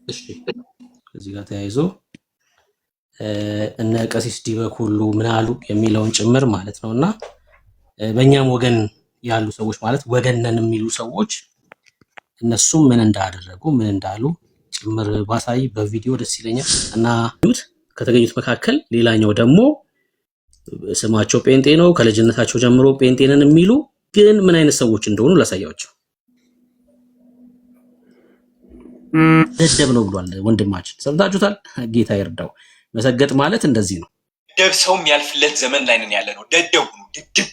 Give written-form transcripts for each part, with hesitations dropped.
እሺ ከዚህ ጋር ተያይዞ እነ ቀሲስ ዲበኩሉ ምን አሉ የሚለውን ጭምር ማለት ነውና በእኛም ወገን ያሉ ሰዎች ማለት ወገን ነን የሚሉ ሰዎች እነሱም ምን እንዳደረጉ ምን እንዳሉ ጭምር ባሳይ በቪዲዮ ደስ ይለኛል። እና ከተገኙት መካከል ሌላኛው ደግሞ ስማቸው ጴንጤ ነው፣ ከልጅነታቸው ጀምሮ ጴንጤ ነን የሚሉ ግን ምን አይነት ሰዎች እንደሆኑ ላሳያቸው። ደደብ ነው ብሏል ወንድማችን፣ ሰምታችሁታል። ጌታ ይርዳው። መሰገጥ ማለት እንደዚህ ነው። ደደብ ሰው የሚያልፍለት ዘመን ላይ ነን ያለ ነው። ደደብ ነው፣ ድድብ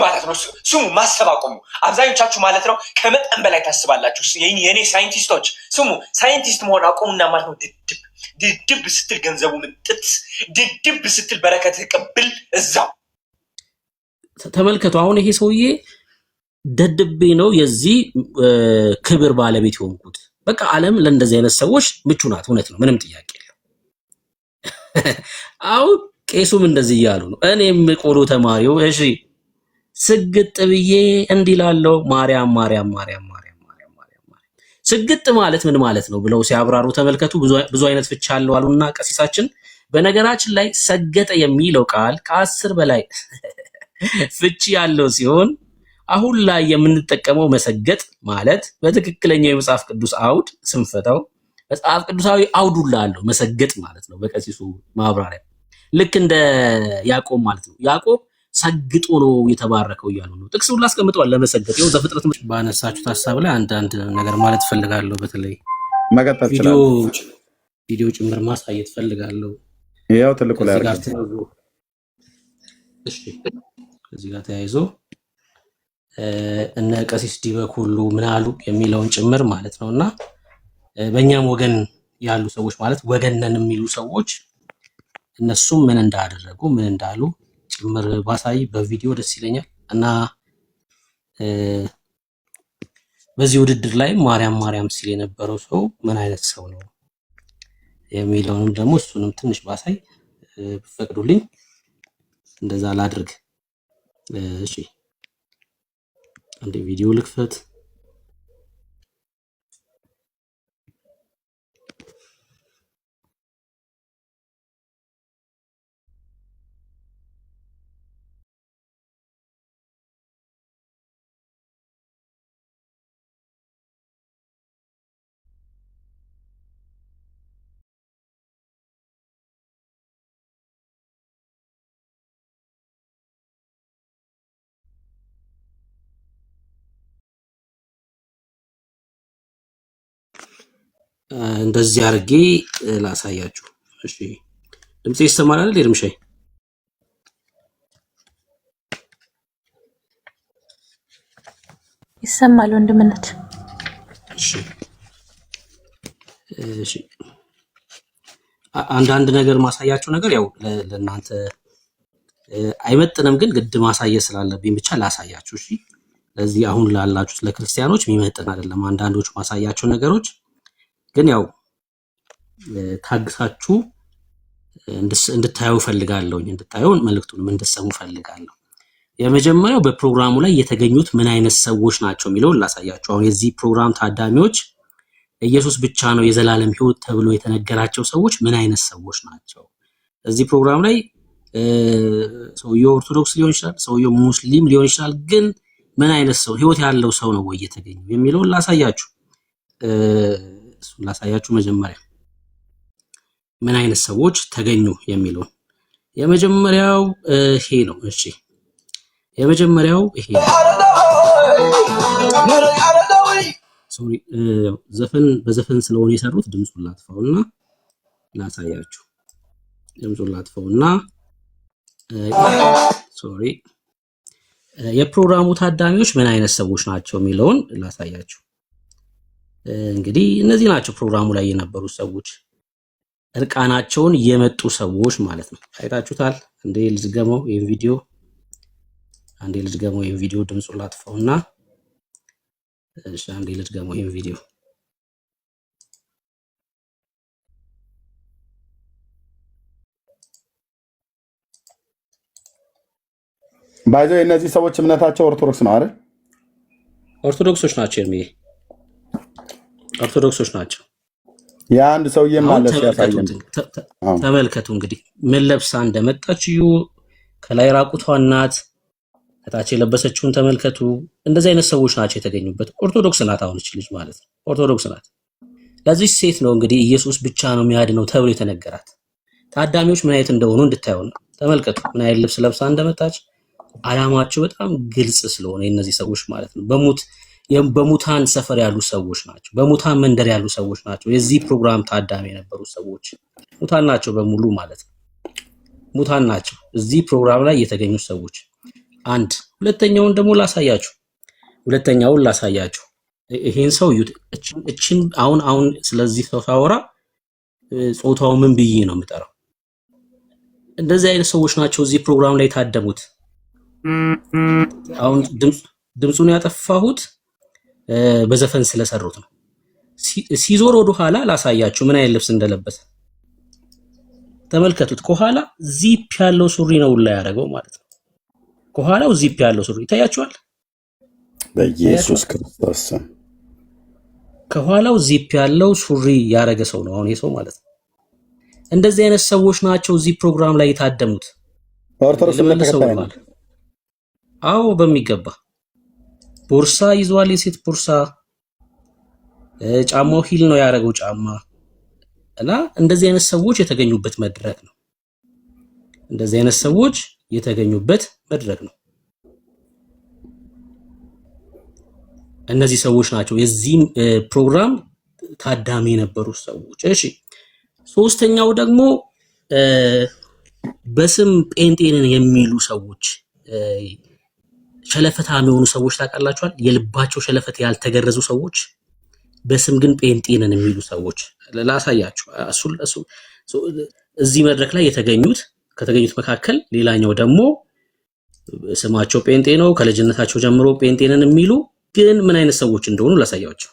ማለት ነው። ስሙ፣ ማሰብ አቁሙ። አብዛኞቻችሁ ማለት ነው ከመጠን በላይ ታስባላችሁ። የኔ ሳይንቲስቶች ስሙ፣ ሳይንቲስት መሆን አቁሙና ማለት ነው ድድብ ስትል ገንዘቡ ምጥት፣ ድድብ ስትል በረከት ቅብል እዛው። ተመልከቱ። አሁን ይሄ ሰውዬ ደድቤ ነው የዚህ ክብር ባለቤት የሆንኩት። በቃ ዓለም ለእንደዚህ አይነት ሰዎች ምቹ ናት። እውነት ነው፣ ምንም ጥያቄ የለም። አሁን ቄሱም እንደዚህ እያሉ ነው። እኔም ቆሎ ተማሪው እሺ ስግጥ ብዬ እንዲላለው ማርያም ማርያም ማርያም ማርያም ማርያም ማርያም ስግጥ ማለት ምን ማለት ነው ብለው ሲያብራሩ ተመልከቱ። ብዙ አይነት ፍቻ አለው አሉና ቀሲሳችን። በነገራችን ላይ ሰገጠ የሚለው ቃል ከ10 በላይ ፍቺ ያለው ሲሆን አሁን ላይ የምንጠቀመው መሰገጥ ማለት በትክክለኛው የመጽሐፍ ቅዱስ አውድ ስንፈታው መጽሐፍ ቅዱሳዊ አውዱላ አለው መሰገጥ ማለት ነው። በቀሲሱ ማብራሪያ ልክ እንደ ያዕቆብ ማለት ነው። ያዕቆብ ሰግጦ ነው የተባረከው እያሉ ነው። ጥቅስ ሁሉ አስቀምጠዋል ለመሰገጥ። ይኸው ዘፍጥረት ባነሳችሁት ሐሳብ ላይ አንድ ነገር ማለት ፈልጋለሁ። በተለይ መቀጠል ይችላል። ቪዲዮ ጭምር ማሳየት ፈልጋለሁ። ያው ትልቁ ላይ እሺ ከዚህ ጋር ተያይዞ እነ ቀሲስ ዲበኩሉ ምን አሉ የሚለውን ጭምር ማለት ነውና በእኛም ወገን ያሉ ሰዎች ማለት ወገን ነን የሚሉ ሰዎች እነሱም ምን እንዳደረጉ ምን እንዳሉ ጭምር ባሳይ በቪዲዮ ደስ ይለኛል። እና በዚህ ውድድር ላይ ማርያም ማርያም ሲል የነበረው ሰው ምን አይነት ሰው ነው የሚለውንም ደግሞ እሱንም ትንሽ ባሳይ ፈቅዱልኝ፣ እንደዛ ላድርግ። እሺ አንድ ቪዲዮ ልክፈት። እንደዚህ አድርጌ ላሳያችሁ። እሺ ድምጽ ይሰማል አይደል? እርምሻይ ይሰማል ወንድምነት። እሺ እሺ አንዳንድ ነገር ማሳያችሁ ነገር ያው ለእናንተ አይመጥንም፣ ግን ግድ ማሳየት ስላለብኝ ብቻ ላሳያችሁ። እሺ ለዚህ አሁን ላላችሁት ለክርስቲያኖች የሚመጥን አይደለም አንዳንዶቹ ማሳያችሁ ነገሮች፣ ግን ያው ታግሳችሁ እንድታዩ ፈልጋለሁ። እንድታዩ መልእክቱንም እንድትሰሙ ፈልጋለሁ። የመጀመሪያው በፕሮግራሙ ላይ የተገኙት ምን አይነት ሰዎች ናቸው የሚለውን ላሳያችሁ። አሁን የዚህ ፕሮግራም ታዳሚዎች ኢየሱስ ብቻ ነው የዘላለም ሕይወት ተብሎ የተነገራቸው ሰዎች ምን አይነት ሰዎች ናቸው? እዚህ ፕሮግራም ላይ ሰውየው ኦርቶዶክስ ሊሆን ይችላል፣ ሰውየው ሙስሊም ሊሆን ይችላል፣ ግን ምን አይነት ሰው ሕይወት ያለው ሰው ነው ወይ የተገኘው የሚለውን ላሳያችሁ። እሱን ላሳያችሁ። መጀመሪያ ምን አይነት ሰዎች ተገኙ የሚለውን የመጀመሪያው ይሄ ነው። እሺ የመጀመሪያው ይሄ ሶሪ በዘፈን ስለሆነ የሰሩት ድምጹን ላጥፋውና ላሳያችሁ። ድምጹን ላጥፋውና ሶሪ የፕሮግራሙ ታዳሚዎች ምን አይነት ሰዎች ናቸው የሚለውን ላሳያችሁ። እንግዲህ እነዚህ ናቸው ፕሮግራሙ ላይ የነበሩ ሰዎች፣ እርቃናቸውን የመጡ ሰዎች ማለት ነው። አይታችሁታል። አንዴ ልድገመው ይሄን ቪዲዮ ድምጹን ላጥፋውና እሺ አንዴ ልድገመው ይሄን ቪዲዮ። ባይዘው እነዚህ ሰዎች እምነታቸው ኦርቶዶክስ ነው አይደል? ኦርቶዶክሶች ናቸው ኦርቶዶክሶች ናቸው። የአንድ ሰውዬ አሁን ማለት ያሳየን። ተመልከቱ እንግዲህ ምን ለብሳ እንደመጣች እዩ። ከላይ ራቁቷን ናት፣ ከታች የለበሰችውን ተመልከቱ። እንደዚህ አይነት ሰዎች ናቸው የተገኙበት። ኦርቶዶክስ ናት አሁን እች ልጅ ማለት ነው፣ ኦርቶዶክስ ናት። ለዚህ ሴት ነው እንግዲህ ኢየሱስ ብቻ ነው የሚያድነው ተብሎ የተነገራት። ታዳሚዎች ምን አይነት እንደሆኑ እንድታዩ ነው። ተመልከቱ ምን አይነት ልብስ ለብሳ እንደመጣች። አላማቸው በጣም ግልጽ ስለሆነ የእነዚህ ሰዎች ማለት ነው በሙታን ሰፈር ያሉ ሰዎች ናቸው። በሙታን መንደር ያሉ ሰዎች ናቸው። የዚህ ፕሮግራም ታዳሚ የነበሩ ሰዎች ሙታን ናቸው በሙሉ ማለት ነው። ሙታን ናቸው እዚህ ፕሮግራም ላይ የተገኙ ሰዎች። አንድ ሁለተኛውን ደግሞ ላሳያችሁ። ይሄን ሰው እዩት። እችን አሁን ስለዚህ ሰው ሳወራ ጾታው ምን ብዬ ነው የምጠራው? እንደዚህ አይነት ሰዎች ናቸው እዚህ ፕሮግራም ላይ የታደሙት። አሁን ድምፁን ያጠፋሁት በዘፈን ስለሰሩት ነው። ሲዞር ወደ ኋላ ላሳያችሁ ምን አይነት ልብስ እንደለበሰ ተመልከቱት። ከኋላ ዚፕ ያለው ሱሪ ነው ላይ ያደረገው ማለት ነው። ከኋላው ዚፕ ያለው ሱሪ ይታያችኋል። በኢየሱስ ክርስቶስ ከኋላው ዚፕ ያለው ሱሪ ያደረገ ሰው ነው አሁን ይሄ ሰው ማለት ነው። እንደዚህ አይነት ሰዎች ናቸው እዚህ ፕሮግራም ላይ የታደሙት። ኦርቶዶክስ ተከታይ ነው። አዎ በሚገባ ቦርሳ ይዟል፣ የሴት ቦርሳ። ጫማው ሂል ነው ያደረገው ጫማ እና እንደዚህ አይነት ሰዎች የተገኙበት መድረክ ነው። እንደዚህ አይነት ሰዎች የተገኙበት መድረክ ነው። እነዚህ ሰዎች ናቸው የዚህ ፕሮግራም ታዳሚ የነበሩ ሰዎች። እሺ ሶስተኛው ደግሞ በስም ጴንጤንን የሚሉ ሰዎች፣ ሸለፈታም የሆኑ ሰዎች ታውቃላችኋል። የልባቸው ሸለፈት ያልተገረዙ ሰዎች በስም ግን ጴንጤንን የሚሉ ሰዎች ላሳያችሁ። እዚህ መድረክ ላይ ከተገኙት መካከል ሌላኛው ደግሞ ስማቸው ጴንጤ ነው፣ ከልጅነታቸው ጀምሮ ጴንጤንን የሚሉ ግን ምን አይነት ሰዎች እንደሆኑ ላሳያችሁ።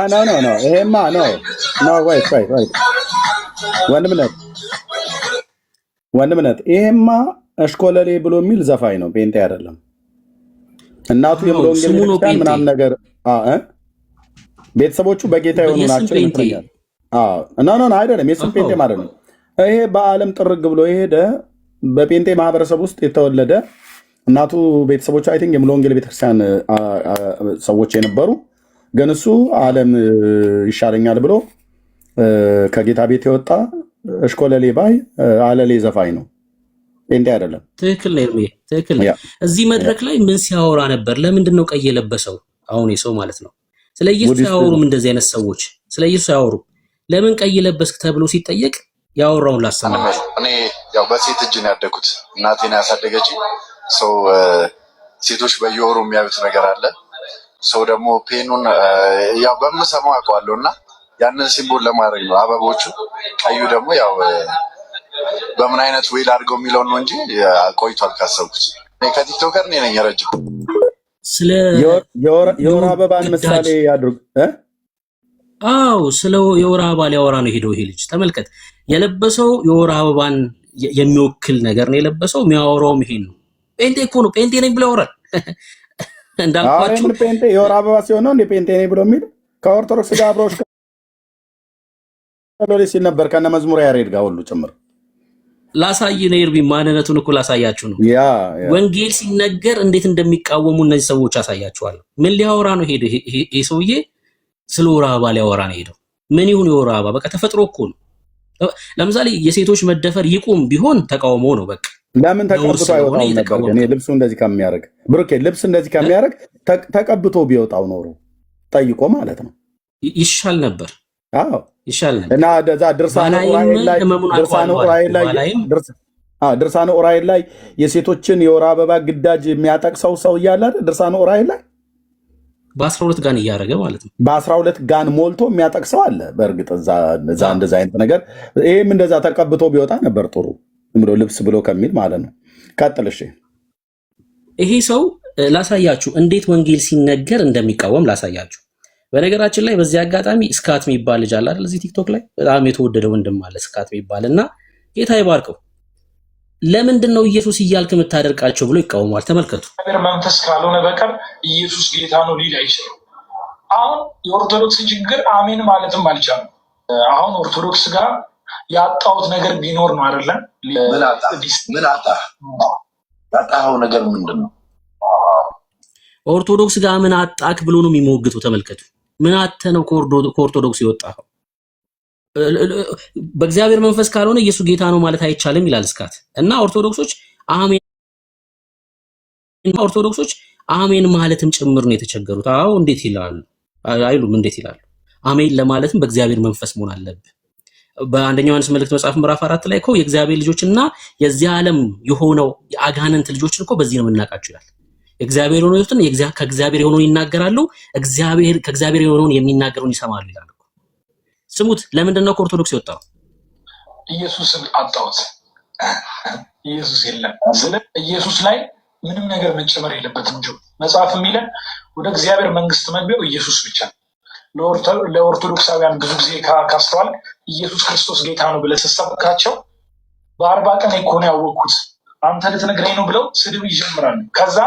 ኖ ይሄማ ኖ ወይት ወንድምነት ይሄማ እሽኮለሌ ብሎ የሚል ዘፋኝ ነው፣ ጴንጤ አይደለም። እናቱ የሙሉ ወንጌል ቤተክርስቲያን ምናምን ነገር ቤተሰቦቹ በጌታ የሆኑ ናቸው ይመስለኛል። ኖ አይደለም፣ የስም ጴንጤ ማለት ነው። ይሄ በዓለም ጥርግ ብሎ የሄደ በጴንጤ ማህበረሰብ ውስጥ የተወለደ እናቱ ቤተሰቦቹ አይ ቲንክ የሙሉ ወንጌል ቤተክርስቲያን ሰዎች የነበሩ ግን እሱ ዓለም ይሻለኛል ብሎ ከጌታ ቤት የወጣ እሽኮለሌ ባይ አለሌ ዘፋኝ ነው፣ ጴንጤ አይደለም። ትክክል ነው ኤርሜ፣ ትክክል ነው። እዚህ መድረክ ላይ ምን ሲያወራ ነበር? ለምንድን ነው ቀይ የለበሰው? አሁን የሰው ማለት ነው። ስለ ኢየሱስ ያወሩም እንደዚህ አይነት ሰዎች ስለ ኢየሱስ ያወሩ። ለምን ቀይ ለበስክ ተብሎ ሲጠየቅ ያወራውን ላሰማችሁ። እኔ ያው በሴት እጅ ነው ያደግኩት። እናቴን ያሳደገች ሰው ሴቶች በየወሩ የሚያዩት ነገር አለ። ሰው ደግሞ ፔኑን ያው በምሰማው አውቀዋለሁ እና ያንን ሲምቦል ለማድረግ ነው። አበቦቹ ቀዩ ደግሞ ያው በምን አይነት ዌል አድርገው የሚለውን ነው እንጂ ቆይቷል ካሰብኩት። እኔ ከቲክቶከር እኔ ነኝ ረጅም ስለ የወር አበባን ምሳሌ ያድርግ። አዎ ስለ የወር አበባ ሊያወራ ነው ሄደው። ይሄ ልጅ ተመልከት፣ የለበሰው የወር አበባን የሚወክል ነገር ነው የለበሰው። የሚያወራውም ይሄን ነው። ጴንጤ እኮ ነው፣ ጴንጤ ነኝ ብሎ ያወራል። እንዳልኳችሁ ጴንጤ የወር አበባ ሲሆን ነው እንደ ጴንጤ ነኝ ብሎ የሚል ከኦርቶዶክስ ጋር አብሮሽ ሲል ነበር ከነ መዝሙር ያሬድ ጋር ሁሉ ጭምር። ላሳይ ነው ኤርሚ፣ ማንነቱን እኮ ላሳያችሁ ነው። ወንጌል ሲነገር እንዴት እንደሚቃወሙ እነዚህ ሰዎች አሳያችኋለሁ። ምን ሊያወራ ነው ሄደ? ይሄ ሰውዬ ስለ ወር አበባ ሊያወራ ነው ሄደው። ምን ይሁን የወር አበባ? በቃ ተፈጥሮ እኮ ነው። ለምሳሌ የሴቶች መደፈር ይቁም ቢሆን ተቃውሞ ነው። በቃ ለምን ተቀብቶ አይወጣው ነበር? እኔ ልብሱ እንደዚህ ከሚያደርግ ብሩኬ፣ ልብስ እንደዚህ ከሚያደርግ ተቀብቶ ቢወጣው ኖሮ ጠይቆ ማለት ነው ይሻል ነበር። አዎ ይሻል ነበር። እና ደዛ ድርሳነ ዑራኤል ላይ የሴቶችን የወር አበባ ግዳጅ የሚያጠቅሰው ሰው እያለ ድርሳነ ዑራኤል ላይ በ12 ጋን እያደረገ ማለት ነው። በ12 ጋን ሞልቶ የሚያጠቅሰው አለ። በእርግጥ እዛ እንደዛ አይነት ነገር ይሄም እንደዛ ተቀብቶ ቢወጣ ነበር ጥሩ ብሎ ልብስ ብሎ ከሚል ማለት ነው። ቀጥል እሺ። ይሄ ሰው ላሳያችሁ እንዴት ወንጌል ሲነገር እንደሚቃወም ላሳያችሁ። በነገራችን ላይ በዚህ አጋጣሚ ስካት የሚባል ልጅ አለ አይደል? እዚህ ቲክቶክ ላይ በጣም የተወደደ ወንድም አለ ስካት የሚባል እና ጌታ ይባርከው። ለምንድን ነው ኢየሱስ እያልክ የምታደርቃቸው ብሎ ይቃወማል። ተመልከቱ። እግዚአብሔር መንፈስ ካልሆነ በቀር ኢየሱስ ጌታ ነው ሊል አይችልም። አሁን የኦርቶዶክስ ችግር አሜን ማለትም አልቻለም። አሁን ኦርቶዶክስ ጋር ያጣሁት ነገር ቢኖር ነው አይደለም። ምን ያጣኸው ነገር ምንድን ነው? ኦርቶዶክስ ጋር ምን አጣክ ብሎ ነው የሚሞግቱ። ተመልከቱ። ምን አተ ነው ከኦርቶዶክስ የወጣኸው? በእግዚአብሔር መንፈስ ካልሆነ ኢየሱስ ጌታ ነው ማለት አይቻልም ይላል እስካት እና ኦርቶዶክሶች አሜን ማለትም ጭምር ነው የተቸገሩት። አዎ እንዴት ይላሉ አይሉም? እንዴት ይላሉ? አሜን ለማለትም በእግዚአብሔር መንፈስ መሆን አለበት። በአንደኛ ዮሐንስ መልእክት መጽሐፍ ምዕራፍ 4 ላይ እኮ የእግዚአብሔር ልጆችና የዚህ ዓለም የሆነው የአጋንንት ልጆችን እኮ በዚህ ነው የምናውቃቸው ይላል። እግዚአብሔር የሆኑትን ከእግዚአብሔር የሆነውን ይናገራሉ፣ ከእግዚአብሔር የሆነውን የሚናገረውን ይሰማሉ ይላል። ስሙት። ለምንድን ነው ከኦርቶዶክስ የወጣው? ኢየሱስን አጣሁት። ኢየሱስ የለም። ስለ ኢየሱስ ላይ ምንም ነገር መጨመር የለበትም እንጂ መጽሐፍ የሚለን ወደ እግዚአብሔር መንግስት መግቢያው ኢየሱስ ብቻ ነው። ለኦርቶዶክሳውያን ብዙ ጊዜ ካስተዋል ኢየሱስ ክርስቶስ ጌታ ነው ብለህ ስትሰብካቸው በ40 ቀን እኮ ነው ያወቅኩት አንተ ልትነግረኝ ነው ብለው ስድብ ይጀምራሉ። ከዛ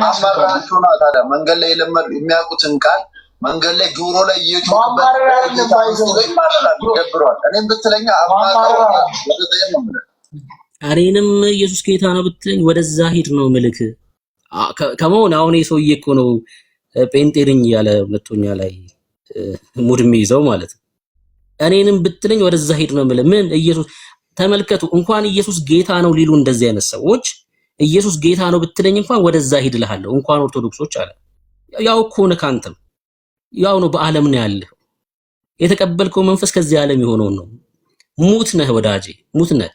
አማራቸው ነው ታዲያ መንገድ ላይ የሚያውቁትን ቃል መንገድ ላይ ጆሮ ላይ እየጮህበት ይደብረዋል። እኔም ብትለኛ እኔንም ኢየሱስ ጌታ ነው ብትለኝ ወደዛ ሂድ ነው ምልክ ከመሆን አሁን የሰውዬ እኮ ነው ጴንጤርኝ ያለ መቶኛ ላይ ሙድም ይዘው ማለት ነው። እኔንም ብትለኝ ወደዛ ሂድ ነው ምልክ ምን ኢየሱስ ተመልከቱ። እንኳን ኢየሱስ ጌታ ነው ሊሉ እንደዚህ አይነት ሰዎች ኢየሱስ ጌታ ነው ብትለኝ እንኳን ወደዛ ሂድ እልሃለሁ። እንኳን ኦርቶዶክሶች አለ ያው እኮ ነው ካንተም ያው ነው በዓለም ነው ያለው የተቀበልከው መንፈስ ከዚህ ዓለም የሆነው ነው። ሙት ነህ ወዳጄ ሙት ነህ።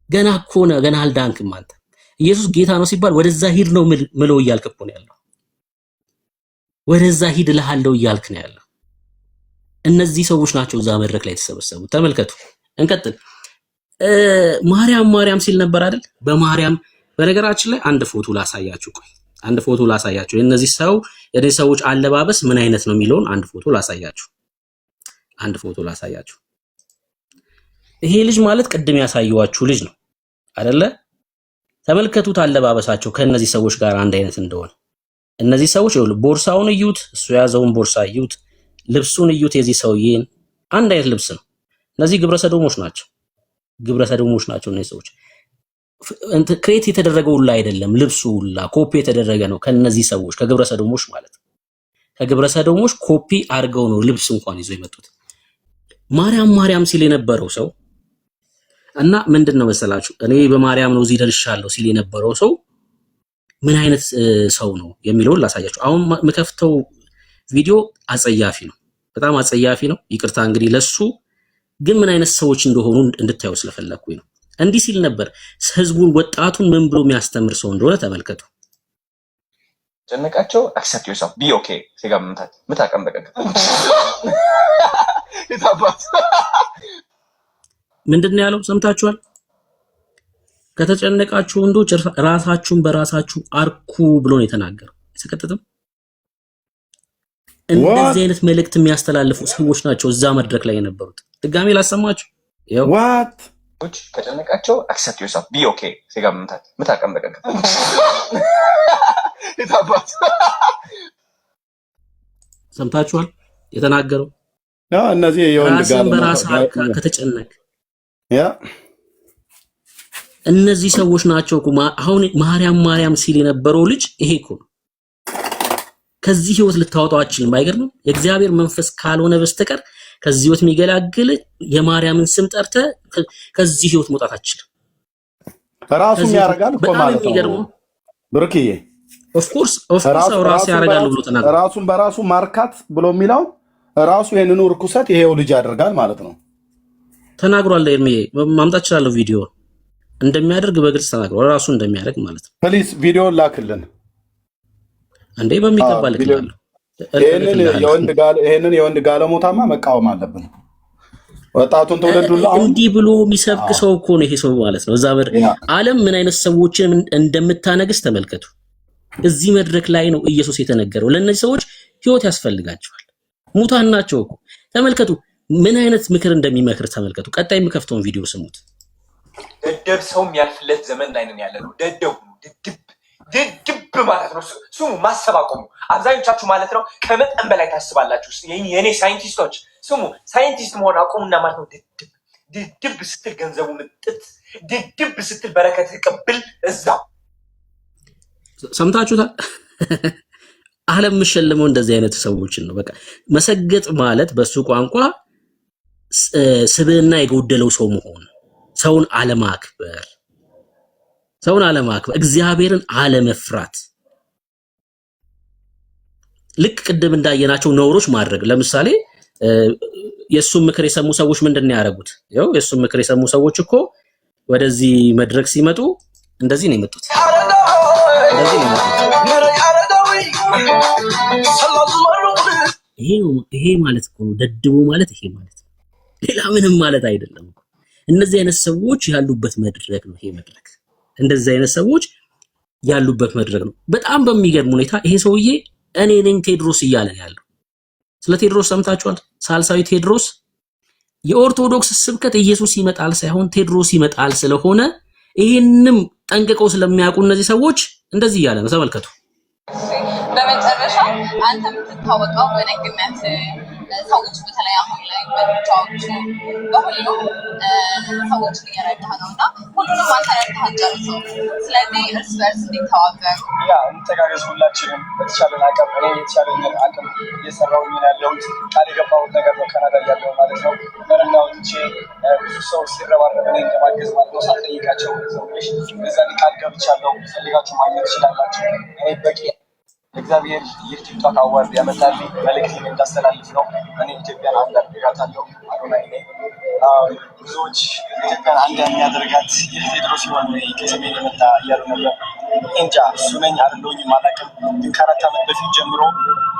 ገና እኮ ነው ገና አልዳንክም አንተ። ኢየሱስ ጌታ ነው ሲባል ወደዛ ሂድ ነው ምለው እያልክ እኮ ነው ያለው። ወደዛ ሂድ እልሃለሁ እያልክ ነው ያለው። እነዚህ ሰዎች ናቸው እዛ መድረክ ላይ የተሰበሰቡት። ተመልከቱ። እንቀጥል። ማርያም ሲል ነበር አይደል? በማርያም በነገራችን ላይ አንድ ፎቶ ላሳያችሁ። ቆይ አንድ ፎቶ ላሳያችሁ። የነዚህ ሰዎች አለባበስ ምን አይነት ነው የሚለውን አንድ ፎቶ ላሳያችሁ። ይሄ ልጅ ማለት ቅድም ያሳየዋችሁ ልጅ ነው አይደለ? ተመልከቱት አለባበሳቸው ከነዚህ ሰዎች ጋር አንድ አይነት እንደሆነ። እነዚህ ሰዎች ቦርሳውን እዩት፣ እሱ የያዘውን ቦርሳ እዩት፣ ልብሱን እዩት። የዚህ ሰውዬን አንድ አይነት ልብስ ነው። እነዚህ ግብረሰዶሞች ናቸው እነዚህ ሰዎች። ክሬት የተደረገው ሁላ አይደለም፣ ልብሱ ሁላ ኮፒ የተደረገ ነው ከነዚህ ሰዎች ከግብረሰዶሞች ማለት ነው። ከግብረሰዶሞች ኮፒ አድርገው ነው ልብስ እንኳን ይዘው የመጡት። ማርያም ሲል የነበረው ሰው እና ምንድነው መሰላችሁ እኔ በማርያም ነው እዚህ ደርሻለሁ ሲል የነበረው ሰው ምን አይነት ሰው ነው የሚለውን ላሳያችሁ። አሁን የምከፍተው ቪዲዮ አጸያፊ ነው፣ በጣም አጸያፊ ነው። ይቅርታ እንግዲህ ለሱ ግን ምን አይነት ሰዎች እንደሆኑ እንድታዩ ስለፈለኩኝ ነው። እንዲህ ሲል ነበር ህዝቡን፣ ወጣቱን ምን ብሎ የሚያስተምር ሰው እንደሆነ ተመልከቱ። ጨነቃቸው አክሰፕት ዮርሰልፍ ቢ ኦኬ ሲጋ ምታቀም በቀቅ ይታባት ምንድነው ያለው? ሰምታችኋል? ከተጨነቃችሁ ወንዶች ራሳችሁን በራሳችሁ አርኩ ብሎ ነው የተናገረው። የተከተተም እንደዚህ አይነት መልእክት የሚያስተላልፉ ሰዎች ናቸው እዛ መድረክ ላይ የነበሩት። ድጋሜ ላሰማችሁ። ያው ዋት ከጨነቃቸው አክሰፕት ዮርሰልፍ ቢ ኦኬ ሲጋ ምታቀም በቀቅ ይታባት ሰምታችኋል? የተናገረው እነዚህ የወንድ ጋር በራስ ከተጨነቅ እነዚህ ሰዎች ናቸው እኮ አሁን ማርያም ሲል የነበረው ልጅ ይሄ እኮ ከዚህ ህይወት ልታወጣው አትችልም። አይገርምም? የእግዚአብሔር መንፈስ ካልሆነ በስተቀር ከዚህ ህይወት የሚገላግል የማርያምን ስም ጠርተ ከዚህ ህይወት መውጣት አትችልም። ራሱም ያረጋል እኮ ማለት ነው። ብርክዬ ኦፍ ኮርስ ራሱ ያረጋል ብሎ ተናገረ። ራሱን በራሱ ማርካት ብሎ የሚለው ራሱ ይሄንን ርኩሰት ይሄው ልጅ ያደርጋል ማለት ነው። ተናግሯል። ኤርሚዬ ማምጣት ይችላል። ቪዲዮ እንደሚያደርግ በግልጽ ተናግሯል። ራሱ እንደሚያደርግ ማለት ነው። ፕሊዝ ቪዲዮ ላክልን እንዴ በሚገባ ልክላለሁ። ይሄንን የወንድ ጋለሞታማ መቃወም አለብን። ወጣቱን ተወለዱላ እንዲህ ብሎ የሚሰብክ ሰው እኮ ነው ይሄ ሰው ማለት ነው። እዛ ዓለም ምን አይነት ሰዎችን እንደምታነግስ ተመልከቱ። እዚህ መድረክ ላይ ነው ኢየሱስ የተነገረው። ለእነዚህ ሰዎች ህይወት ያስፈልጋቸዋል። ሙታን ናቸው እኮ። ተመልከቱ ምን አይነት ምክር እንደሚመክር ተመልከቱ። ቀጣይ የምከፍተውን ቪዲዮ ስሙት። ደደብ ሰው የሚያልፍለት ዘመን ላይ ነን ያለ ነው። ደደብ ድድብ ማለት ነው። ስሙ፣ ማሰብ አቁሙ። አብዛኞቻችሁ ማለት ነው ከመጠን በላይ ታስባላችሁ። የኔ ሳይንቲስቶች ስሙ፣ ሳይንቲስት መሆን አቁሙና ማለት ነው ድድብ ስትል ገንዘቡ ምጥት፣ ድድብ ስትል በረከት ቅብል እዛው። ሰምታችሁታል? ዓለም የምሸልመው እንደዚህ አይነት ሰዎችን ነው። በቃ መሰገጥ ማለት በሱ ቋንቋ ስብዕና የጎደለው ሰው መሆን፣ ሰውን አለማክበር፣ እግዚአብሔርን አለመፍራት፣ ልክ ቅድም እንዳየናቸው ነውሮች ማድረግ። ለምሳሌ የሱን ምክር የሰሙ ሰዎች ምንድን ነው ያደረጉት? ያው የሱን ምክር የሰሙ ሰዎች እኮ ወደዚህ መድረክ ሲመጡ እንደዚህ ነው የመጡት። ይሄ ማለት እኮ ደድቦ ማለት ይሄ ማለት ሌላ ምንም ማለት አይደለም። እነዚህ አይነት ሰዎች ያሉበት መድረክ ነው ይሄ መድረክ። እንደዚህ አይነት ሰዎች ያሉበት መድረክ ነው። በጣም በሚገርም ሁኔታ ይሄ ሰውዬ እኔ ነኝ ቴድሮስ እያለ ያለው። ስለ ቴድሮስ ሰምታችኋል? ሳልሳዊ ቴድሮስ የኦርቶዶክስ ስብከት ኢየሱስ ይመጣል ሳይሆን ቴድሮስ ይመጣል ስለሆነ ይሄንም ጠንቅቀው ስለሚያውቁ እነዚህ ሰዎች እንደዚህ እያለ ነው። ተመልከቱ። በመጨረሻ አንተ የምትታወቀው በደግነት ሰዎች በተለይ አሁን ላይ በቻዎቹ በሁሉ ሰዎች እየረዳህ ነው እና ሁሉንም አንተ ረዳህ ጨርሰው። ስለዚህ እርስ በርስ እንዲተባበሩ እንተጋገዝ። ሁላችንም በተቻለን አቅም እኔ የተቻለኝን አቅም እየሰራሁኝ ያለሁት ቃል የገባሁት ነገር ነው። ካናዳ እያለሁ ማለት ነው ምንና ውጭ ብዙ ሰው ሲረባረብ እኔን ለማገዝ ማለት ነው ሳልጠይቃቸው ሰዎች በዛን ቃል ገብቻለሁ። ፈልጋችሁ ማግኘት ትችላላችሁ። እኔ በቂ እግዚአብሔር የቲክቶክ አዋርድ ያመጣልኝ መልእክት እንዳስተላልፍ ነው። እኔ ኢትዮጵያን አንድ አድርጋታለሁ። አዶናይ ነኝ። ብዙዎች ኢትዮጵያን አንድ የሚያደርጋት ይህ ቴድሮስ ሲሆን ከሰሜን የመጣ እያሉ ነበር። እንጃ እሱ ነኝ አይደለሁኝም አላውቅም። ግን ከ4 ዓመት በፊት ጀምሮ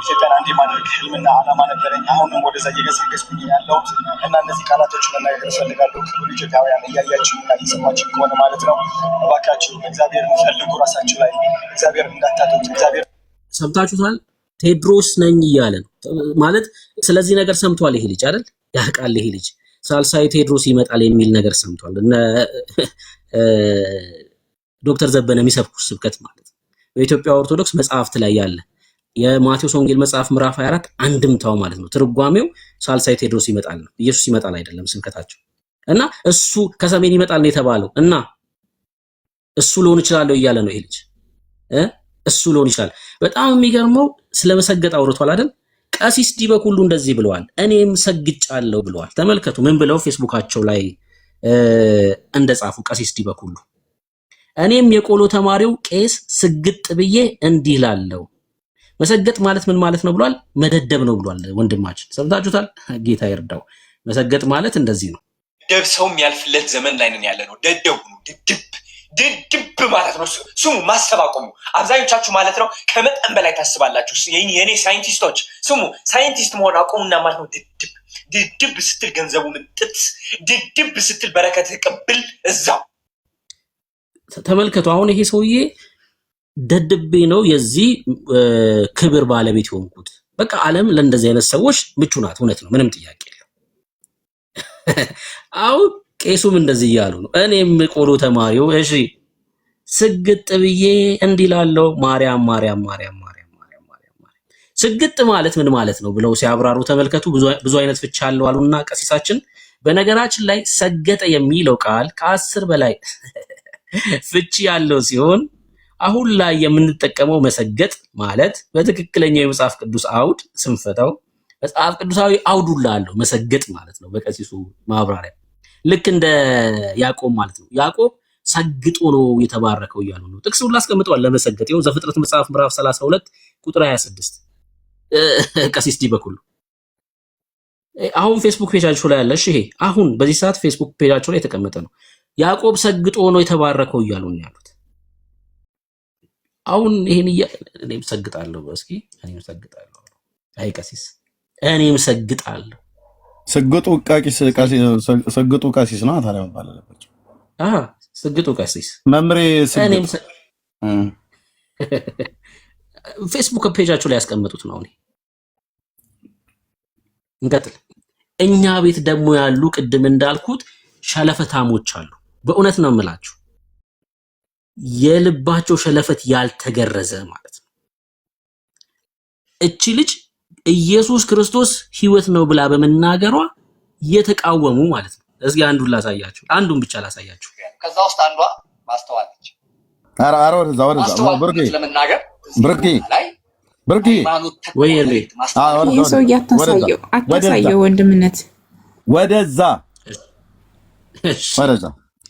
ኢትዮጵያን አንድ የማድረግ ህልምና ዓላማ ነበረኝ። አሁንም ወደዛ እየገሰገስኩኝ ያለሁት እና እነዚህ ቃላቶች መናገር እፈልጋለሁ። ክቡር ኢትዮጵያውያን እያያችሁ እና እየሰማችሁ ከሆነ ማለት ነው እባካችሁ እግዚአብሔር ፈልጉ። ራሳችሁ ላይ እግዚአብሔር እንዳታጡት። እግዚአብሔር ሰምታችሁታል? ቴድሮስ ነኝ እያለ ነው ማለት። ስለዚህ ነገር ሰምቷል ይሄ ልጅ አይደል? ያውቃል ይሄ ልጅ ሳልሳዊ ቴድሮስ ይመጣል የሚል ነገር ሰምቷል። እነ ዶክተር ዘበነ የሚሰብኩት ስብከት ማለት ነው በኢትዮጵያ ኦርቶዶክስ መጽሐፍት ላይ ያለ የማቴዎስ ወንጌል መጽሐፍ ምዕራፍ 24 አንድምታው ማለት ነው። ትርጓሜው ሳልሳዊ ቴድሮስ ይመጣል ነው። ኢየሱስ ይመጣል አይደለም ስብከታቸው። እና እሱ ከሰሜን ይመጣል ነው የተባለው እና እሱ ሊሆን ይችላል እያለ ነው ይሄ ልጅ እሱ ሊሆን ይችላል። በጣም የሚገርመው ስለመሰገጥ አውርቷል አይደል? ቀሲስ ዲበኩሉ እንደዚህ ብለዋል፣ እኔም ሰግጫለሁ ብለዋል። ተመልከቱ ምን ብለው ፌስቡካቸው ላይ እንደጻፉ። ቀሲስ ዲበኩሉ እኔም የቆሎ ተማሪው ቄስ ስግጥ ብዬ እንዲህ ላለው። መሰገጥ ማለት ምን ማለት ነው ብሏል? መደደብ ነው ብሏል ወንድማችን። ሰምታችሁታል? ጌታ ይርዳው። መሰገጥ ማለት እንደዚህ ነው። ደደብ ሰው የሚያልፍለት ዘመን ላይ ነን ያለ ነው። ደደብ ሁኑ። ድድብ ማለት ነው። ስሙ፣ ማሰብ አቁሙ። አብዛኞቻችሁ ማለት ነው ከመጠን በላይ ታስባላችሁ። የኔ ሳይንቲስቶች ስሙ፣ ሳይንቲስት መሆን አቁሙና ማለት ነው ድድብ ስትል ገንዘቡ ምጥት፣ ድድብ ስትል በረከት ቅብል እዛው። ተመልከቱ። አሁን ይሄ ሰውዬ ደድቤ ነው የዚህ ክብር ባለቤት የሆንኩት። በቃ ዓለም ለእንደዚህ አይነት ሰዎች ምቹ ናት። እውነት ነው፣ ምንም ጥያቄ የለም። አሁን ቄሱም እንደዚህ እያሉ ነው። እኔም ቆሎ ተማሪው እሺ ስግጥ ብዬ እንዲላለው ማርያም ማርያም ማርያም ማርያም ማርያም ማርያም። ስግጥ ማለት ምን ማለት ነው ብለው ሲያብራሩ ተመልከቱ። ብዙ አይነት ፍቻ አለው አሉና ቀሲሳችን። በነገራችን ላይ ሰገጠ የሚለው ቃል ከ10 በላይ ፍቺ ያለው ሲሆን አሁን ላይ የምንጠቀመው መሰገጥ ማለት በትክክለኛው የመጽሐፍ ቅዱስ አውድ ስንፈታው መጽሐፍ ቅዱሳዊ አውዱላ አለው መሰገጥ ማለት ነው። በቀሲሱ ማብራሪያ ልክ እንደ ያዕቆብ ማለት ነው። ያዕቆብ ሰግጦ ነው የተባረከው እያሉ ነው። ጥቅስ ሁሉ አስቀምጠዋል ለመሰገጥ። ይኸው ዘፍጥረት መጽሐፍ ምዕራፍ 32 ቁጥር 26 ቀሲስ ዲበኩሉ አሁን ፌስቡክ ፔጃቸው ላይ አለ። እሺ ይሄ አሁን በዚህ ሰዓት ፌስቡክ ፔጃቸው ላይ የተቀመጠ ነው። ያዕቆብ ሰግጦ ነው የተባረከው እያሉ ነው ያሉት። አሁን ይሄን እኔም ሰግጣለሁ። እስኪ እኔም ሰግጣለሁ። አይ ቀሲስ እኔም ሰግጣለሁ። ሰግጡ ቀሲስ ነው ታዲያ መባል አለባቸው። ሰግጡ ቀሲስ መምሬ እኔም ፌስቡክ ፔጃቸው ላይ ያስቀመጡት ነው። እንቀጥል። እኛ ቤት ደግሞ ያሉ ቅድም እንዳልኩት ሸለፈታሞች አሉ። በእውነት ነው የምላችሁ የልባቸው ሸለፈት ያልተገረዘ ማለት ነው። እቺ ልጅ ኢየሱስ ክርስቶስ ህይወት ነው ብላ በመናገሯ የተቃወሙ ማለት ነው። እስኪ አንዱን ላሳያችሁ፣ አንዱን ብቻ ላሳያችሁ። ከዛ ውስጥ አንዷ ማስተዋለች። ኧረ ወደዛ ብርቂ ወይ ይሄ ሰው አታሳየው ወንድምነት ወደዛ